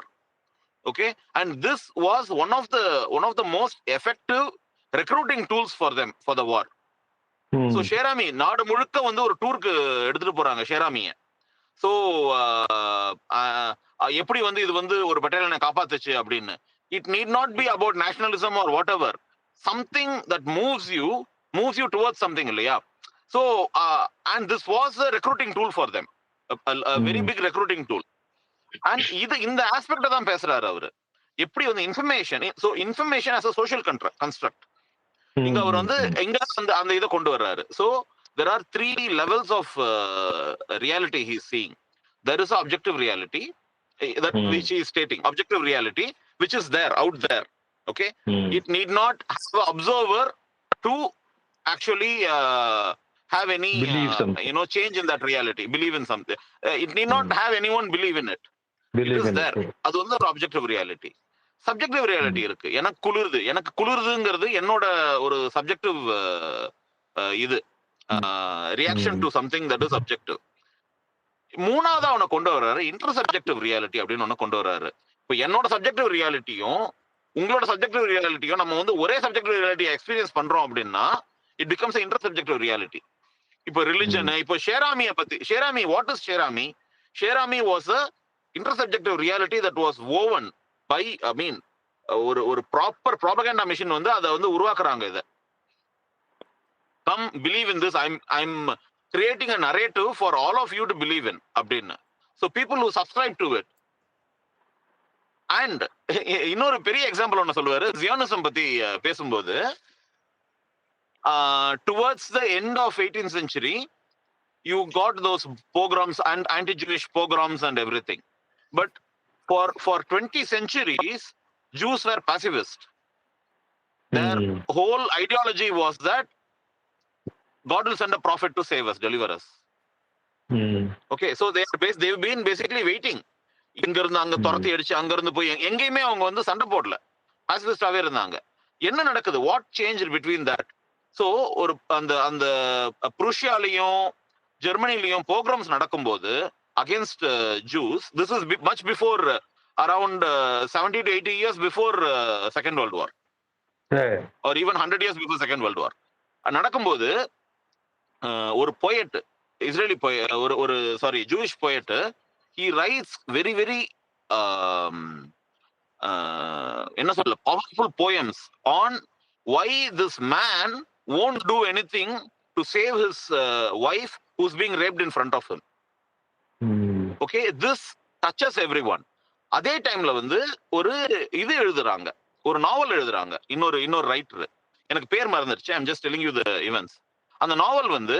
Okay, and this was one of the most effective recruiting tools for them for the war. So Cher Ami நாடு முழுக்க வந்து ஒரு டூருக்கு எடுத்துட்டு போறாங்க ஷெர் ஆமியை. ஸோ எப்படி வந்து இது வந்து ஒரு பட்டாலியனை காப்பாத்துச்சு அப்படின்னு. It need not be about nationalism or whatever, something that moves you towards something இல்லையா. So and this was a recruiting tool for them, very big recruiting tool. And இந்த ஆஸ்பெக்ட தான் பேசுறாரு அவரு. எப்படி வந்து information, so information as a social construct இங்க அவர் வந்து எங்க அந்த இதை கொண்டு வர்றாரு. So there are 3 levels of reality he is seeing. There is objective reality that which he is stating, objective reality which is there, out there. Okay, it need not have an observer to actually have any change in that reality, believe in something. It need not have anyone believe in it. It is there. அது வந்து ஒரு objective reality. subjective reality இருக்கு. எனக்கு குளிருதுங்கிறது என்னோட ஒரு subjective இது reaction to something that is objective. மூணாவது அவனை கொண்டு வர்றாரு இன்டர்சப்ஜெக்டிவ் ரியாலிட்டி அப்படின்னு ஒண்ணு கொண்டு வர்றாரு. இப்போ என்னோட சப்ஜெக்டிவ் ரியாலிட்டியும் உங்களோட சப்ஜெக்டிவ் ரியாலிட்டியும் நம்ம வந்து ஒரே சப்ஜெக்டிவ் ரியாலிட்டியை எக்ஸ்பீரியன்ஸ் பண்றோம் அப்படின்னா இட் பிகம்ஸ் இன்டர்சப்ஜெக்டிவ் ரியாலிட்டி. இப்போ ரிலிஜன், இப்போ ஷெர் ஆமியை பத்தி, ஷெர் ஆமி, what is Sher Ami? Cher Ami was a intersubjective reality that was owned by ஒரு ப்ராப்பர் ப்ராபகண்டா மிஷின் வந்து அதை வந்து உருவாக்குறாங்க. இதை come believe in this, I'm creating a narrative for all of you to believe in அப்படினு. So people who subscribe to it. And இன்னொரு பெரிய example ஒன்னு சொல்லுவாரு ஜியோனிசம் பத்தி பேசும்போது, towards the end of 18th century you got those pogroms and anti-Jewish pogroms and everything, but for 20 centuries Jews were pacifist. Their whole ideology was that God will send a prophet to save us, deliver us. Okay, so they've been basically waiting. இங்க இருந்து அங்க துரத்தி அடிச்சு அங்க இருந்து போய் எங்கேயுமே அவங்க வந்து சண்டை போடல, பாசிபிஸ்டாவே இருந்தாங்க. என்ன நடக்குது, what change between that? So ஒரு அந்த அந்த புருஷியாலையும் ஜெர்மனிலையும் போக்ரம்ஸ் நடக்கும்போது against juice, this is much before around 70 to 80 years before Second World War, or even 100 years before Second World War. நடக்கும்போது ஒரு போயட், இஸ்ரேலி ஒரு Jewish poet, he writes very very என்ன சொல்ல powerful poems on why this man won't do anything to save his wife who's being raped in front of him. Okay, this touches everyone. அதே டைம்ல வந்து ஒரு இது எழுதுறாங்க, ஒரு நாவல் எழுதுறாங்க இன்னொரு ரைட்டர், எனக்கு பேர் மறந்துருச்சு, I'm just telling you the events. அந்த நாவல் வந்து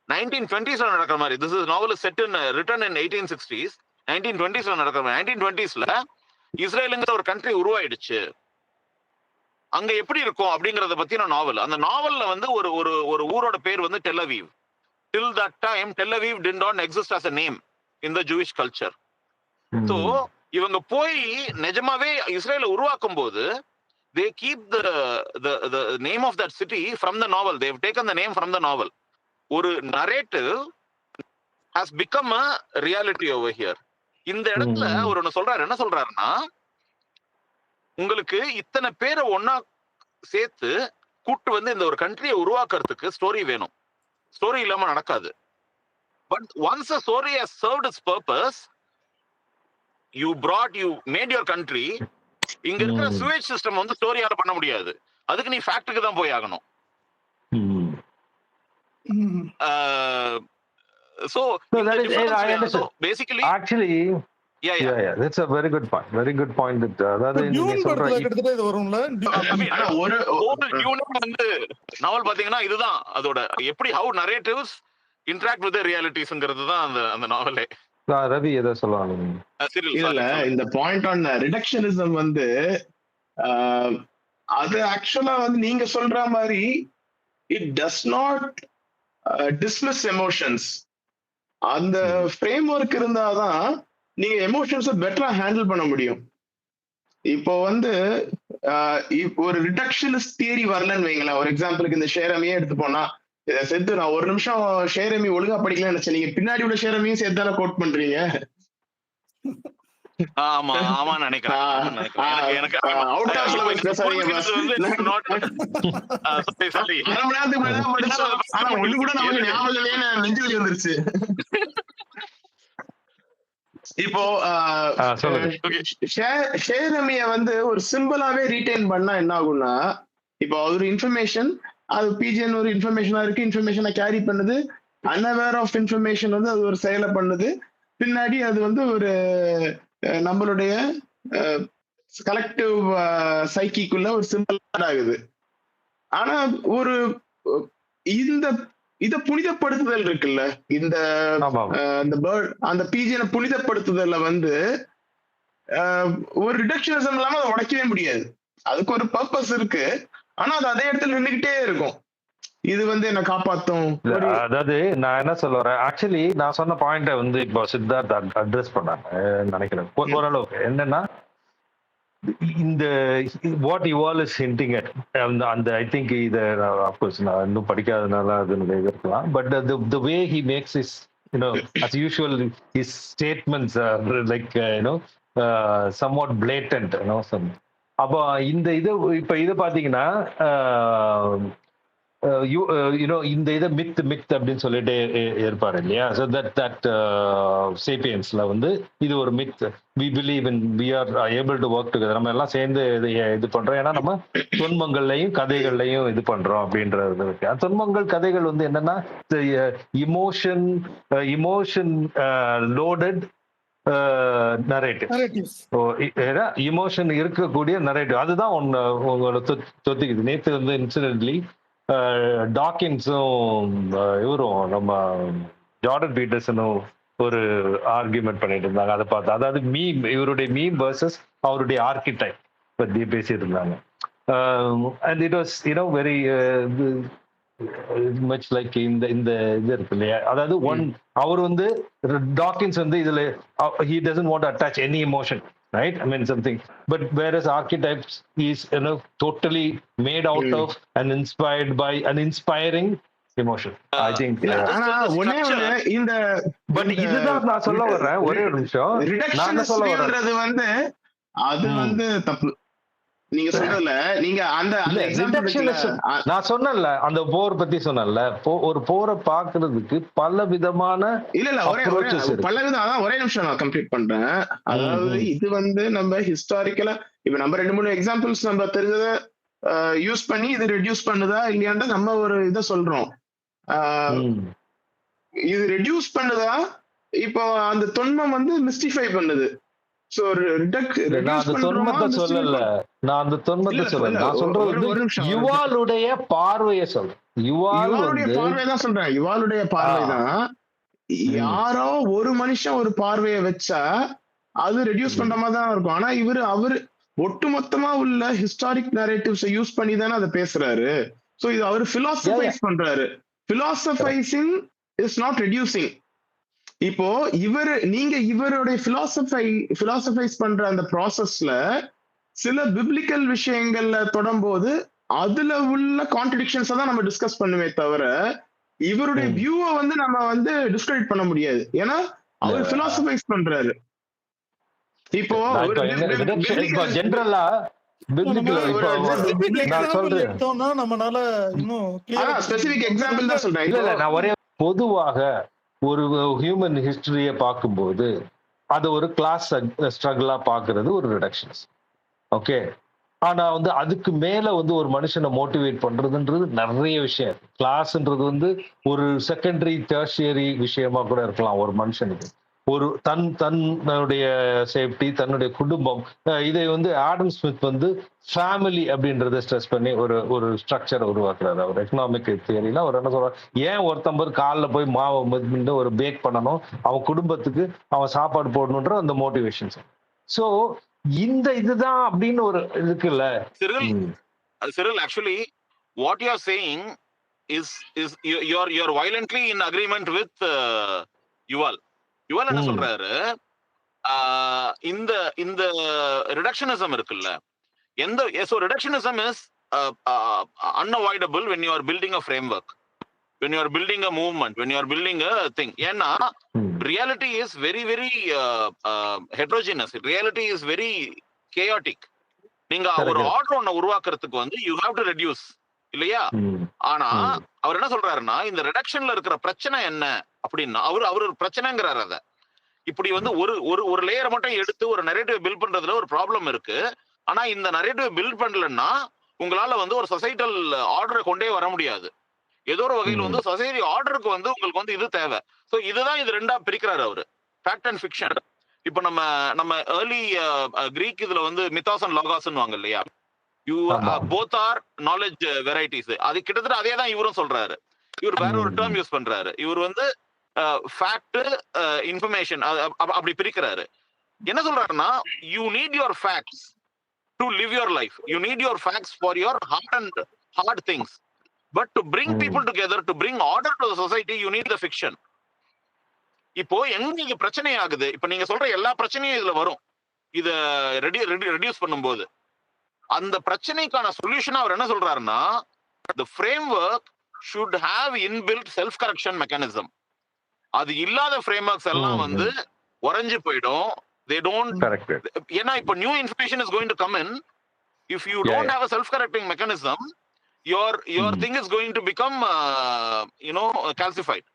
1920s நடக்கிற மாதிரி, this is novel set in written in 1860s, 1920s நடக்கிற மாதிரி. 1920s இஸ்ரேலுங்கிற ஒரு கண்ட்ரி உருவாயிடுச்சு, அங்க எப்படி இருக்கும் அப்படிங்கறத பத்தின நாவல். அந்த நாவல்ல வந்து ஒரு ஒரு ஒரு ஊரோட பேர் வந்து Tel Aviv. Till that time Tel Aviv did not exist as a name in the Jewish culture. So இவங்க போய் நிஜமாவே இஸ்ரேலை உருவாக்கும் போது they keep the name of that city from the novel. They have taken the name from the novel. ஒரு narrative has become a reality over here. இந்த இடத்துல ஒரு சொல்றாரு, என்ன சொல்றாருன்னா, உங்களுக்கு இத்தனை பேரை ஒன்னா சேர்த்து கூட்டு வந்து இந்த ஒரு கண்ட்ரியை உருவாக்குறதுக்கு ஸ்டோரி வேணும், ஸ்டோரி இல்லாம நடக்காது. But once a story has served its purpose, you made your country. இங்க இருக்கிற சுவேஜ் சிஸ்டம் வந்து ஸ்டோரியால பண்ண முடியாது, அதுக்கு நீ ஃபேக்டரிக்கு தான் போய் ஆகணும். So that is, I understand. Basically, actually, yeah, that's a very good point. Very good point. அதாவது நீங்க சொல்ற கிட்டத்தட்ட இது வரும்ல. ஒரு வந்து நாவல் பாத்தீங்கன்னா இதுதான் அதோட எப்படி how narratives interact with the realities-ங்கிறது தான் அந்த நாவலே. ரவி ஏதோ சொல்லுவாங்க. இல்ல, இந்த பாயிண்ட் ஆன் ரிடக்ஷனிசம் வந்து அது ஆக்சுவலா வந்து நீங்க சொல்ற மாதிரி it does not dismiss emotions. அந்த ஃப்ரேம் ஒர்க் இருந்தாதான் நீங்க எமோஷன்ஸை பெட்டரா ஹேண்டில் பண்ண முடியும். இப்போ வந்து ஒரு ரிடக்ஷனிஸ்ட் தியரி வரலன்னு வைங்களேன். ஒரு எக்ஸாம்பிளுக்கு இந்த ஷேர் அமியே எடுத்து போனா, சேர்த்து நான் ஒரு நிமிஷம் ஷேர் அமி ஒழுங்கா படிக்கலாம்னு நினைச்சேன், நீங்க பின்னாடி உள்ள ஷேர் அமியும் சேர்த்தால கோட் பண்றீங்க. ஆமா ஆமா நினைக்கிறேன். இப்போ ஷேர் அமிய வந்து ஒரு சிம்பிளாவே ரீடைன் பண்ணா என்ன ஆகும்னா, இப்போ ஒரு இன்ஃபர்மேஷன், அது பிஜிஎன் ஒரு இன்ஃபர்மேஷனா இருக்கு, இன்ஃபர்மேஷனை கேரி பண்ணுது, அன்அவேர் ஆஃப் இன்ஃபர்மேஷன் வந்து அது ஒரு செயலை பண்ணுது, பின்னாடி அது வந்து ஒரு நம்மளுடைய கலெக்டிவ் சைக்கிக்குள்ள ஒரு சிம்பிள் ஆகுது. ஆனா ஒரு இத புனிதப்படுத்துதல் இருக்குல்ல, இந்த பேர்ட் அந்த பிஜிஎனை புனிதப்படுத்துதல்ல வந்து ஒரு ரிடக்ஷனிசம் இல்லாம அதை உடைக்கவே முடியாது. அதுக்கு ஒரு பர்பஸ் இருக்கு, ஆனா அது அதே இடத்துல நின்றுகிட்டே இருக்கும். இது வந்து என்ன காப்பாத்தும். அதாவது நான் என்ன சொல்ல வரேன், ஆக்சுவலி நான் சொன்ன பாயிண்ட வந்து இப்போ சித்தார்த் அட்ரஸ் பண்ணாங்க நினைக்கிறேன் ஓரளவுக்கு. என்னன்னா, இந்த what you all is hinting at அந்த ஐ திங்க் இதை அப்கோர்ஸ் நான் இன்னும் படிக்காதனால அது இருக்கலாம், but the way he makes is you know as usual his statements are like somewhat blatant, அப்போ இந்த இது இப்போ இது பாத்தீங்கன்னா இந்த இதை மித் அப்படின்னு சொல்லிட்டு இருப்பாரு இல்லையா. ஸோ தட் சேப்பியன்ஸ்ல வந்து இது ஒரு myth, we believe in we are able to work together, நம்ம எல்லாம் சேர்ந்து இது பண்றோம், ஏன்னா நம்ம தொன்மங்கள்லையும் கதைகள்லையும் இது பண்றோம் அப்படின்றது இருக்கு. தொன்மங்கள் கதைகள் வந்து என்னன்னா இமோஷன் லோடட் நரேட்டிவ், இமோஷன் இருக்கக்கூடிய நரேட்டிவ், அதுதான் உங்களோட தொத்திக்குது. நேற்று வந்து இன்சிடென்ட்லி டாக்கின்ஸும் இவரும் நம்ம ஜார்டன் பீட்டர்சனும் ஒரு ஆர்கியூமெண்ட் பண்ணிட்டு இருந்தாங்க. அதை பார்த்து, அதாவது மீம், இவருடைய மீம் வர்சஸ் அவருடைய ஆர்கிடைப் பத்தி பேசிட்டு இருந்தாங்க. And it was very much like இந்த இந்த இது இருக்கு இல்லையா, அதாவது அவர் வந்து டாக்கின்ஸ் வந்து இதுல he doesn't want to attach any emotion, right? I mean something, but whereas archetypes is totally made out of and inspired by an inspiring emotion. I think ஆனா ஒண்ணே ஒண்ணு இந்த பட் இதுதான் நான் சொல்ல வர்றேன், ஒரே ஒரு நிமிஷம் நான் என்ன சொல்ல வர்றது வந்து அது வந்து தப்பு. நீங்க சொல்றதுல நீங்க அந்த நான் சொன்னேன்ல, அந்த போர் பத்தி சொன்னேன்ல, ஒரு போரை பாக்குறதுக்கு பல விதமான இல்ல பல விதம். அதான் ஒரே நிமிஷம் நான் கம்ப்ளீட் பண்றேன். அதாவது இது வந்து நம்ம ஹிஸ்டாரிக்கலா இப்ப நம்ம 2-3 எக்ஸாம்பிள்ஸ் நம்ம தெரிஞ்சதை யூஸ் பண்ணி இது ரெடியூஸ் பண்ணுதா இல்லையாண்டா நம்ம ஒரு இதை சொல்றோம். இது ரெடியூஸ் பண்ணுதா, இப்போ அந்த தொன்மம் வந்து மிஸ்டிஃபை பண்ணுது. யுவாளுடைய பார்வையை சொல்றேன். பார்வைதான் சொல்றேன். யுவாளுடைய பார்வைதான். யாரோ ஒரு மனுஷன் ஒரு பார்வையை வச்சா அது ரெடியூஸ் பண்ற மாதிரி தான் இருக்கும். ஆனா அவரு ஒட்டுமொத்தமா உள்ள ஹிஸ்டாரிக் நரேட்டிவ்ஸ் யூஸ் பண்ணி தானே அதை பேசுறாரு. சோ இது அவரு பிலாசபைஸ் பண்றாரு. பிலாசபைசிங் இஸ் நாட் ரெடியூசிங். இப்போ நீங்க இவருடைய பிலாசபைஸ் பண்ற அந்த ப்ராசஸ்ல சில பிப்ளிக்கல் விஷயங்கள்ல தொடரும்போது அதுல உள்ள கான்ட்ரடிக்ஷன்ஸ் தான் நம்ம டிஸ்கஸ் பண்ணுமே தவிர இவருடைய வியூவை வந்து நம்ம வந்து டிஸ்கிரெடிட் பண்ண முடியாது. ஏன்னா அவர் பிலாசபைஸ் பண்றாரு. இப்போ ஜெனரலா பொதுவாக ஒரு ஹியூமன் ஹிஸ்டரிய பார்க்கும்போது அது ஒரு கிளாஸ் ஸ்ட்ரகிளா பாக்குறது ஒரு ரிடக்ஷன்ஸ். ஓகே, ஆனா வந்து அதுக்கு மேல வந்து ஒரு மனுஷனை மோட்டிவேட் பண்றதுன்றது நிறைய விஷயம். கிளாஸ்ன்றது வந்து ஒரு செகண்டரி டெர்ஷியரி விஷயமா கூட இருக்கலாம் ஒரு மனுஷனுக்கு. ஒரு தன்னுடைய சேஃப்டி, தன்னுடைய குடும்பம், இதை வந்து ஆடம் ஸ்மித் வந்து ஃபேமிலி அப்படின்றத ஸ்ட்ரெஸ் பண்ணி ஒரு ஸ்ட்ரக்சரை உருவாக்குறாரு. அவர் எக்கனாமிக் தியரியில அவர் என்ன சொல்றாரு, ஏன் ஒருத்தம்பர் காலில் போய் மாவு ஒரு பேக் பண்ணணும், அவன் குடும்பத்துக்கு அவன் சாப்பாடு போடணுன்ற அந்த மோட்டிவேஷன்ஸ். ஸோ இந்த இதுதான் அப்படின்னு ஒரு இருக்குல்ல. Cyril, actually what you are saying is you are violently in agreement with Yuval என்ன சொல்றாரு, இந்த ரிடக்ஷனிசம் இருக்குல்ல, so reductionism is unavoidable when you are building a framework, when you are building a movement, when you are building a thing. ஏன்னா reality is very very heterogeneous, reality is very chaotic. நீங்க ஒரு order ஒண்ண உருவாக்குறதுக்கு வந்து you have to reduce இல்லையா. ஆனா அவர் என்ன சொல்றாருன்னா, இந்த ரிடக்ஷன்ல இருக்கிற பிரச்சனை என்ன அப்படின்னா, அவர் ஒரு பிரச்சனைங்கிறாரு. அத இப்படி வந்து ஒரு லேயரை மட்டும் எடுத்து ஒரு நரேட்டிவ் பில்ட் பண்றதுல ஒரு ப்ராப்ளம் இருக்கு. ஆனா இந்த நரேட்டிவ் பில்ட் பண்ணலன்னா உங்களால வந்து ஒரு சொசைட்டல் ஆர்டரை கொண்டே வர முடியாது. ஏதோ ஒரு வகையில் வந்து சொசைட்டி ஆர்டருக்கு வந்து உங்களுக்கு வந்து இது தேவை. ஸோ இதுதான் இது ரெண்டா பிரிக்கிறாரு அவரு, ஃபேக்ட் அண்ட் ஃபிக்ஷன். இப்போ நம்ம ஏர்லி கிரீக் இதுல வந்து மித்தாஸ் அண்ட் லாகாஸ் வாங்க இல்லையா, போத் ஆர் நாலேஜ் வெரைட்டிஸ். அது கிட்டத்தட்ட அதே தான் இவரும் சொல்றாரு. இவர் வேற ஒரு டேர்ம் யூஸ் பண்றாரு. இவர் வந்து ஃபேக்ட் இன்ஃபர்மேஷன் அப்படி பிரிக்கிறாரு. என்ன சொல்றாருன்னா, you need your facts to live your life, you need your facts for your hard things, but to bring people together, to bring order to the society, you need the fiction. இப்போ எங்க நீங்க பிரச்சனை ஆகுது, இப்ப நீங்க சொல்ற எல்லா பிரச்சனையும் இதுல வரும். இத ரெடியூஸ் பண்ணும்போது அந்த பிரச்சனைக்கான சொல்யூஷன் அவர் என்ன சொல்றாருன்னா, the framework should have inbuilt self correction mechanism. அது இல்லாத frameworks எல்லாம் வந்து உறைஞ்சு போய்டும். They don't correct it. ஏன்னா இப்ப new information is going to come in. If you don't have a self correcting mechanism, your thing is going to become calcified.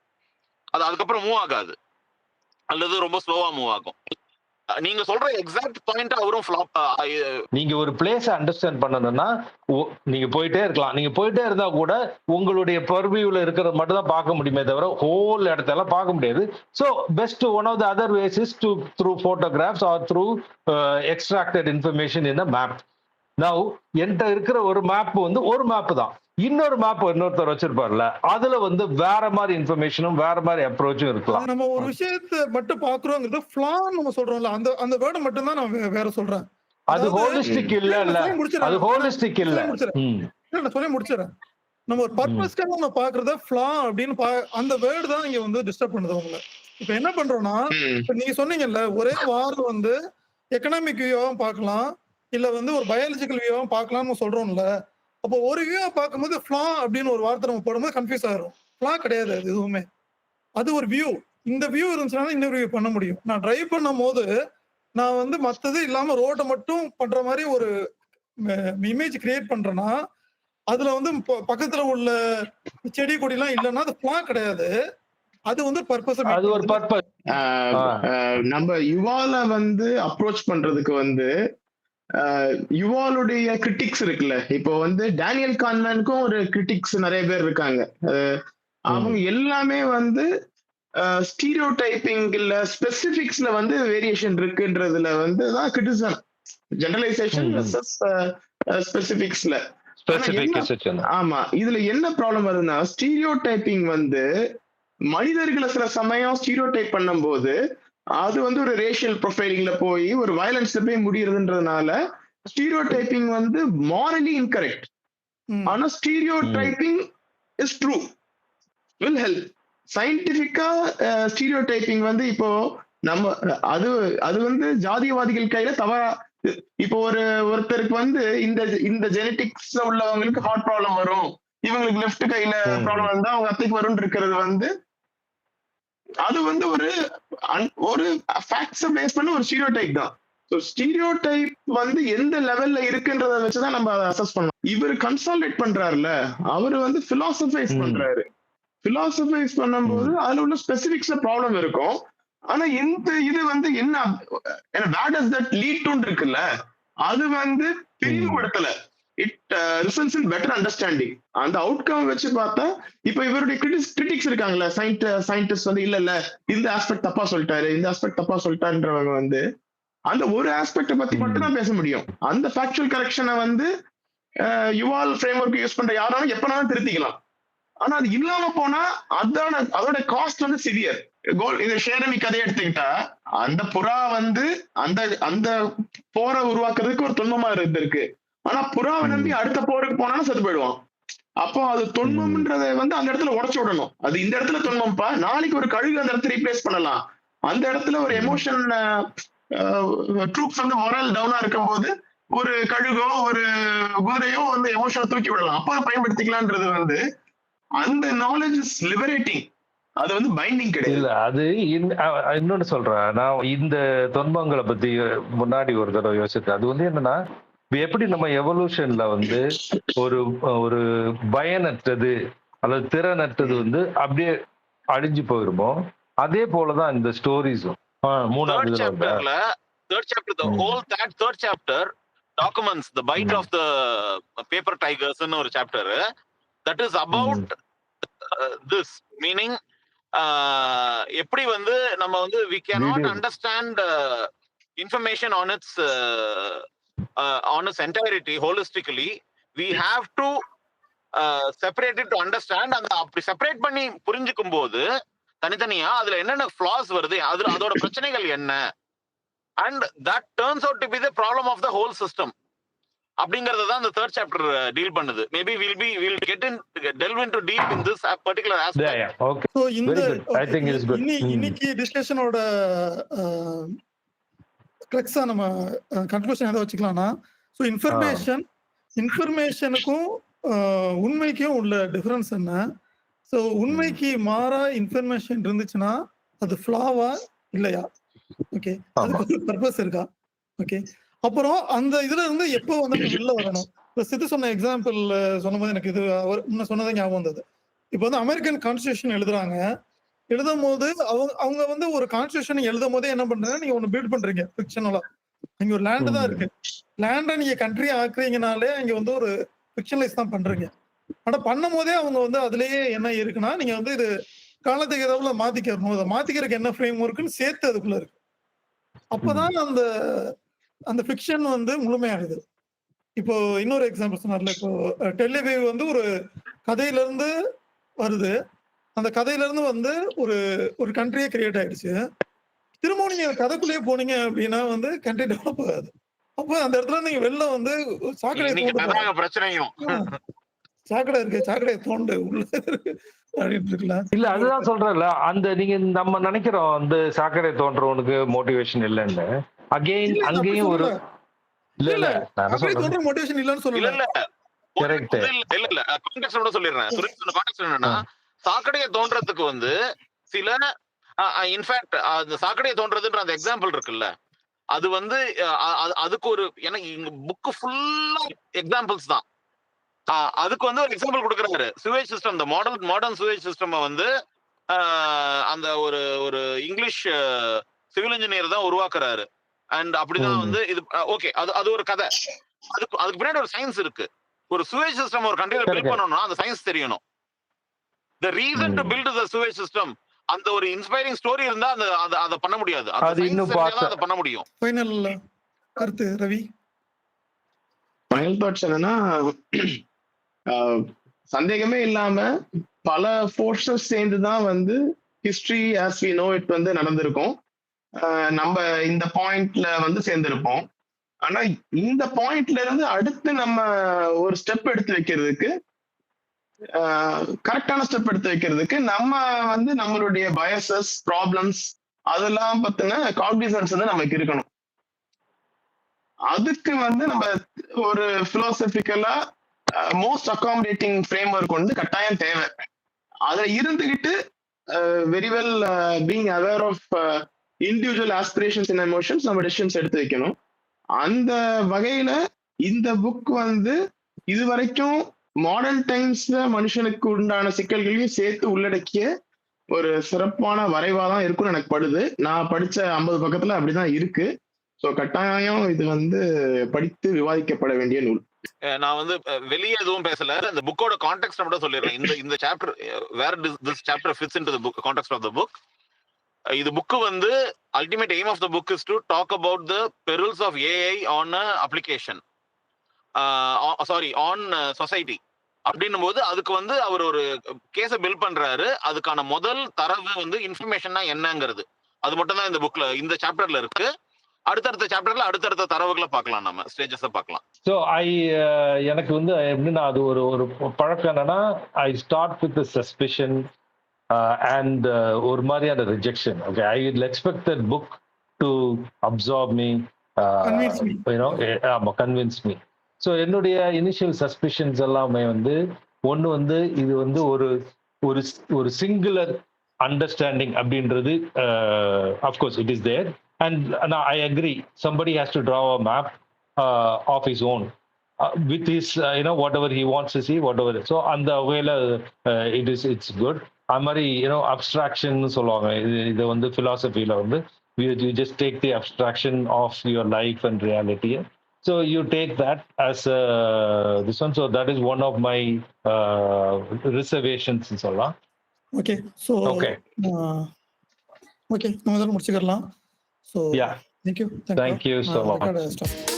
அது அதுக்கப்புறம் மூவ் ஆகாது, அல்லது ரொம்ப ஸ்லோவா மூவ் ஆகும். நீங்க சொல்ற எக்ஸாக்ட் பாயிண்ட் அவரும் ஃப்ளாப். நீங்க ஒரு பிளேஸ் அண்டர்ஸ்டாண்ட் பண்ணணும்னா நீங்க போயிட்டே இருக்கலாம். நீங்க போயிட்டே இருந்தா கூட உங்களுடைய பர்வியூல இருக்கிறது மட்டும் தான் பார்க்க முடியுமே தவிர ஹோல் இடத்தெல்லாம் பார்க்க முடியாது. So best one of the other ways is to through photographs or through extracted information in a map. Now என்கிட்ட இருக்கிற ஒரு மேப் வந்து ஒரு மேப் தான், இன்னொரு மேப் இன்னொருத்தர் வச்சிருப்பார்ல, அதுல வந்து வேற மாதிரி இன்ஃபர்மேஷனும் வேற மாதிரி அப்ரோச்சும் இருக்கலாம். நம்ம ஒரு விஷயத்தை மட்டும் பாக்குறோங்கிறது ஃப்ளா நம்ம சொல்றோம்ல, அந்த வேர்டை மட்டும் தான் நான் வேற சொல்றேன். அது ஹோலிஸ்டிக் இல்ல, அது ஹோலிஸ்டிக் இல்ல. நான் சொல்லி முடிச்சிடறேன். நம்ம ஒரு பர்பஸ்க்காக நம்ம பாக்குறத ஃபிளா அப்படின்னு அந்த வேர்டு தான் இங்க வந்து டிஸ்டர்ப் பண்ணுது உங்களை. இப்ப என்ன பண்றோம்னா, இப்ப நீங்க சொன்னீங்கல்ல ஒரே வார் வந்து எக்கனாமிக் வியூவாவும் பார்க்கலாம், இல்ல வந்து ஒரு பயாலஜிக்கல் வியூவாவும் பார்க்கலாம்னு சொல்றோம்ல. அப்போ ஒரு வியூவா பார்க்கும்போது ஃபிளா அப்படின்னு ஒரு வார்த்தை நம்ம போடும்போது கன்ஃபியூஸ் ஆயிரும். ஃபிளா கிடையாது அது எதுவுமே. அது ஒரு வியூ. இந்த வியூ இருந்துச்சுன்னா இன்னொரு வியூ பண்ண முடியும். நான் டிரைவ் பண்ணும்போது நான் வந்து மத்தது இல்லாம ரோட மட்டும் பண்ற மாதிரி ஒரு இமேஜ் கிரியேட் பண்றேன்னா, அதுல வந்து பக்கத்துல உள்ள செடி கொடிலாம் இல்லைன்னா அது ஃபிளா கிடையாது. அது வந்து பர்பஸ். அது ஒரு பர்பஸ். நம்ம யுவால வந்து அப்ரோச் பண்றதுக்கு வந்து யுவாலுடைய கிரிட்டிக்ஸ் இருக்குல்ல. இப்போ வந்து டேனியல் கான்மேனுக்கும் ஒரு கிரிட்டிக்ஸ் நிறைய பேர் இருக்காங்க. அவங்க எல்லாமே வந்து ஸ்டீரியோ டைப்பிங் இல்ல ஸ்பெசிபிக்ஸ்ல வந்து வேரியேஷன் இருக்குன்றதுல வந்து தான் கிரிட்டிசம். ஜெனரலைசேஷன் ஸ்பெசிபிக்ஸ்ல. ஆமா, இதுல என்ன ப்ராப்ளம் வருதுன்னா, ஸ்டீரியோ டைப்பிங் வந்து மனிதர்களை சில சமயம் ஸ்டீரியோ டைப் பண்ணும் போது அது வந்து ஒரு ரேஷியல் ப்ரொஃபைலிங்ல போய் ஒரு வயலன்ஸ்ல போய் முடியறதுன்றதுனால ஸ்டீரியோ டைப்பிங் வந்து மாரலி இன்கரெக்ட். ஆனா stereotyping is true, will help. சயின்டிபிக்கா ஸ்டீரியோ டைப்பிங் வந்து இப்போ நம்ம அது வந்து ஜாதியவாதிகள் கையில தவறா. இப்போ ஒருத்தருக்கு வந்து இந்த ஜெனட்டிக்ஸ் உள்ளவங்களுக்கு ஹார்ட் ப்ராப்ளம் வரும், இவங்களுக்கு லெஃப்ட் கையில ப்ராப்ளம் வந்தா அவங்க அத்தைக்கு வரும் இருக்கிறது வந்து அது வந்து ஒரு ஃபேக்ட்ஸை பேஸ் பண்ண ஒரு ஸ்டீரியோடைப் தான். ஸோ ஸ்டீரியோடைப் வந்து எந்த லெவல்ல இருக்குன்றத வச்சுதான் நம்ம அதை அசஸ் பண்ணலாம். இவர் கன்சால்டேட் பண்றாருல, அவரு வந்து பிலாசபைஸ் பண்றாரு. பிலாசபைஸ் பண்ணும்போது அதுல உள்ள ஸ்பெசிபிக்ஸ்ல ப்ராப்ளம் இருக்கும். ஆனா இந்த இது வந்து என்ன where does that lead to இருக்குல்ல, அது வந்து பிரிவுபடுத்தல. It results in better understanding. அந்த அவுட்கம் வச்சு பார்த்தா இப்ப இவருடைய கிரிட்டிக்ஸ் இருக்காங்கல்ல, சயின்டிஸ்ட் வந்து இல்ல இந்த ஆஸ்பெக்ட் தப்பா சொல்லிட்டாரு, இந்த ஆஸ்பெக்ட் தப்பா சொல்லிட்டாருன்றவங்க வந்து அந்த ஒரு ஆஸ்பெக்ட பத்தி மட்டும் தான் பேச முடியும். அந்த ஃபேக்சுவல் கரெக்ஷனை வந்து யுவால் ஃப்ரேம்வொர்க் யூஸ் பண்ற யாராலும் எப்பனாலும் திருத்திக்கலாம். ஆனா அது இல்லாம போனா அதோட காஸ்ட் வந்து சிவியர். இந்த ஷேர் அமி கதையை எடுத்துக்கிட்டா, அந்த புறா வந்து அந்த போரை உருவாக்குறதுக்கு ஒரு துன்பமா இருந்திருக்கு. ஆனா புறாவை நம்பி அடுத்த போருக்கு போனாலும் செத்து போயிடுவான். அப்போ அது தொன்மம்ன்றதை வந்து அந்த இடத்துல உடைச்சு விடணும். அது இந்த இடத்துல தொன்மம்ப்பா, நாளைக்கு ஒரு கழுகு அந்த இடத்துல ரீப்ளேஸ் பண்ணலாம். அந்த இடத்துல ஒரு எமோஷன் ட்ரூப்ஸ் வந்து மொரல் டவுனா இருக்கும் போது ஒரு கழுகோ ஒரு குதிரையோ வந்து எமோஷனை தூக்கி விடலாம், அப்போ பயன்படுத்திக்கலான்றது வந்து அந்த நாலேஜ் இஸ் லிபரேட்டிங். அது வந்து பைண்டிங் கிடையாது. இல்ல அது இன்னொன்னு சொல்றேன். நான் இந்த துன்பங்களை பத்தி முன்னாடி ஒரு தடவை யோசிச்சேன். அது வந்து என்னன்னா, எப்படி நம்ம எவல்யூஷன்ல வந்து ஒரு பயனற்றது அல்லது திறனற்றது வந்து அப்படியே அழிஞ்சு போயிருமோ, அதே போலதான் இந்த ஸ்டோரிஸும். மூணாவது சாப்டர்ல third chapter documents the bite of the paper tigers ன்னு ஒரு chapter that is about this meaning. எப்படி வந்து நம்ம வந்து we cannot understand information on its entirety holistically. We have to separate it to understand. அந்த அப்படி செப்பரேட் பண்ணி புரிஞ்சுக்கும் போது தனித்தனியா அதுல என்னென்ன flaws வருது, அதோட பிரச்சனைகள் என்ன, and that turns out to be the problem of the whole system அப்படிங்கறத தான் அந்த third chapter டீல் பண்ணுது. Maybe we'll delve into deep in this particular aspect. Yeah, okay. So I think it is good. இன்னைக்கு டிஸ்கஷனோட கிளக்ஸா நம்ம conclusion எதை வச்சுக்கலாம்னா, so இன்ஃபர்மேஷனுக்கும் உண்மைக்கும் உள்ள difference என்ன? ஸோ உண்மைக்கு மாறா இன்ஃபர்மேஷன் இருந்துச்சுன்னா அது ஃப்ளாவா இல்லையா? ஓகே, அதுக்கு ஒரு பர்பஸ் இருக்கா? ஓகே, அப்புறம் அந்த இதுல இருந்து எப்போ வந்து வெளில வரணும்? இப்போ சித்து சொன்ன எக்ஸாம்பிள் சொன்னபோது எனக்கு இது அவர் முன்ன சொன்னதை ஞாபகம் வந்தது. இப்போ வந்து அமெரிக்கன் கான்ஸ்டியூஷன் எழுதும் போது அவங்க வந்து ஒரு கான்ஸ்டியூஷன் எழுதும் போதே என்ன பண்றாங்க, நீங்க ஒண்ணு பில்ட் பண்றீங்க ஃபிக்ஷனலா. அங்க ஒரு லேண்ட் தான் இருக்கு, லேண்டை நீங்க கண்ட்ரி ஆக்குறீங்கனாலே அங்க வந்து ஒரு ஃபிக்ஷனலைஸ் தான் பண்றீங்க. ஆனா பண்ணும் போதே அவங்க வந்து அதுலயே என்ன இருக்குன்னா, நீங்க வந்து இது காலத்துக்கு ஏதாவது மாத்திக்கணும், அதை மாத்திக்கிறதுக்கு என்ன ஃப்ரேம் ஒர்க்குன்னு சேர்த்து அதுக்குள்ள இருக்கு. அப்பதான் அந்த ஃபிக்ஷன் வந்து முழுமையாகுது. இப்போ இன்னொரு எக்ஸாம்பிள் சொன்னார்ல, இப்போ டெல்லிவேவ் வந்து ஒரு கதையில இருந்து வருது, அந்த கதையில இருந்து வந்து ஒரு கண்ட்ரியே கிரியேட் ஆயிடுச்சு. திரும்ப நீங்க கதைக்குள்ளேயே போனீங்க அப்படின்னா வந்து கண்ட்ரி டெவலப் ஆகாது. அப்போ அந்த இடத்துல நீங்க வெளில வந்து பிரச்சனையும் சாக்கடை இருக்கு, சாக்கடையை தோண்டு உள்ள இருக்கு அப்படின்னு இருக்கலாம். இல்ல அதுதான் சொல்றேன்ல, அந்த நீங்க நம்ம நினைக்கிறோம் வந்து சாக்கடை தோன்றவனுக்கு மோட்டிவேஷன் இல்லைன்னு. அகெயின் இல்ல, நான் அப்படி அங்கேயும் ஒரு சொல்லல. இல்ல இல்ல, இல்ல நான் என்ன சாக்கடை சொல்றேன், தோன்ற மோட்டிவேஷன் இல்லன்னு இல்ல சொல்லல. இல்ல கரெக்ட். இல்ல கான்டெக்ட் கூட சொல்லிடுறேன். சுரேஷ் சொன்ன கான்டெக்ட் என்னன்னா, சாக்கடையை தோன்றதுக்கு வந்து சில இன்ஃபேக்ட் அந்த சாக்கடையை தோன்றதுன்ற அந்த எக்ஸாம்பிள் இருக்குல்ல, அது வந்து அதுக்கு ஒரு எனக்கு புக் ஃபுல்லா எக்ஸாம்பிள்ஸ் தான். அதுக்கு வந்து ஒரு எக்ஸாம்பிள் கொடுக்குறாரு. சுவேஜ் சிஸ்டம், இந்த மாடர்ன் சுவேஜ் சிஸ்டம் வந்து அந்த ஒரு ஒரு இங்கிலீஷ் சிவில் இன்ஜினியர் தான் உருவாக்குறாரு. அண்ட் அப்படிதான் வந்து இது ஓகே, அது ஒரு கதை. அதுக்கு பின்னாடி ஒரு சயின்ஸ் இருக்கு. ஒரு சுவேஜ் சிஸ்டம் ஒரு கண்ட்ரியில பில்ட் பண்ணணும்னா அந்த சயின்ஸ் தெரியணும். The reason to build the sewage system, அந்த ஒரு இன்ஸ்பைரிங் ஸ்டோரி இருந்தா அத பண்ண முடியாது. அது இன்னும் அத பண்ண முடியும். ஃபைனல் கருத்து ரவி. ஃபைனல் தாட்ஸ் என்னன்னா, சந்தேகமே இல்லாம பல ஃபோர்ஸஸ் சேர்ந்து தான் வந்து history as we know it வந்து நடந்திருக்கும். நம்ம இந்த பாயிண்ட்ல வந்து சேர்ந்திருப்போம். ஆனா இந்த பாயிண்ட்ல இருந்து அடுத்து நம்ம ஒரு ஸ்டெப் எடுத்து வைக்கிறதுக்கு, கரெக்டான ஸ்டெப் எடுத்து வைக்கிறதுக்கு நம்ம வந்து நம்மளுடைய பயசஸ், ப்ராப்ளம்ஸ் அதெல்லாம் பத்தின காக்னிசன்ஸ் வந்து நமக்கு இருக்கணும். அதுக்கு வந்து நம்ம ஒரு பிலோசபிக்கலா மோஸ்ட் அகாமடேட்டிங் ஃப்ரேம் ஒர்க் வந்து கட்டாயம் தேவை. அதுல இருந்துகிட்டு very well being aware of individual aspirations and emotions நம்ம டெசிஷன்ஸ் எடுத்து வைக்கணும். அந்த வகையில இந்த புக் வந்து இதுவரைக்கும் மாடர்ன் டைம்ஸ்ல மனுஷனுக்கு உண்டான சிக்கல்களையும் சேர்த்து உள்ளடக்கிய ஒரு சிறப்பான வரைவாதான் இருக்கும்னு எனக்கு படுது. நான் படிச்ச 50 பக்கத்துல அப்படிதான் இருக்கு. ஸோ கட்டாயம் இது வந்து படித்து விவாதிக்கப்பட வேண்டிய நூல். நான் வந்து வெளியே எதுவும் பேசல, இந்த புக்கோட கான்டெக்ட் மட்டும் சொல்லிடுறேன். இந்த chapter where this chapter fits into the book context of the book. இது புக் வந்து ultimate aim of the book is to talk about the perils of AI on application, sorry on society. அப்படின்னும் போது அதுக்கு வந்து அவர் ஒரு கேஸை build பண்றாரு. அதுக்கான முதல் தரவு வந்து இன்ஃபர்மேஷன்னா என்னங்கிறது, அது மட்டும் தான் இந்த புக்ல இந்த சாப்டர்ல இருக்கு. அடுத்தடுத்த சாப்டர்ல அடுத்தடுத்த தரவுகளை பார்க்கலாம், நம்ம ஸ்டேஜஸை பார்க்கலாம். ஸோ எனக்கு வந்து எப்படின்னா அது ஒரு ஒரு பழக்கம் என்னன்னா, I start with suspicion and ஒரு மாதிரியான rejection. Okay, I will expect that book to absorb me, convince me. So என்னுடைய இனிஷியல் சஸ்பிஷன்ஸ் எல்லாமே வந்து ஒன்று வந்து இது வந்து ஒரு ஒரு ஒரு சிங்குலர் அண்டர்ஸ்டாண்டிங் அப்படின்றது, of course it is there. And I agree, somebody has to draw a map of his own with his whatever he wants to see, whatever. So and the way it's good. Amari abstraction solvaanga idu vandu philosophy la vandu you just take the abstraction of your life and reality. So you take that as this one. So that is one of my reservations in solla. Okay, so okay நம்ம இதெல்லாம் முடிச்சுக்கலாம். So yeah, thank you so much. stop.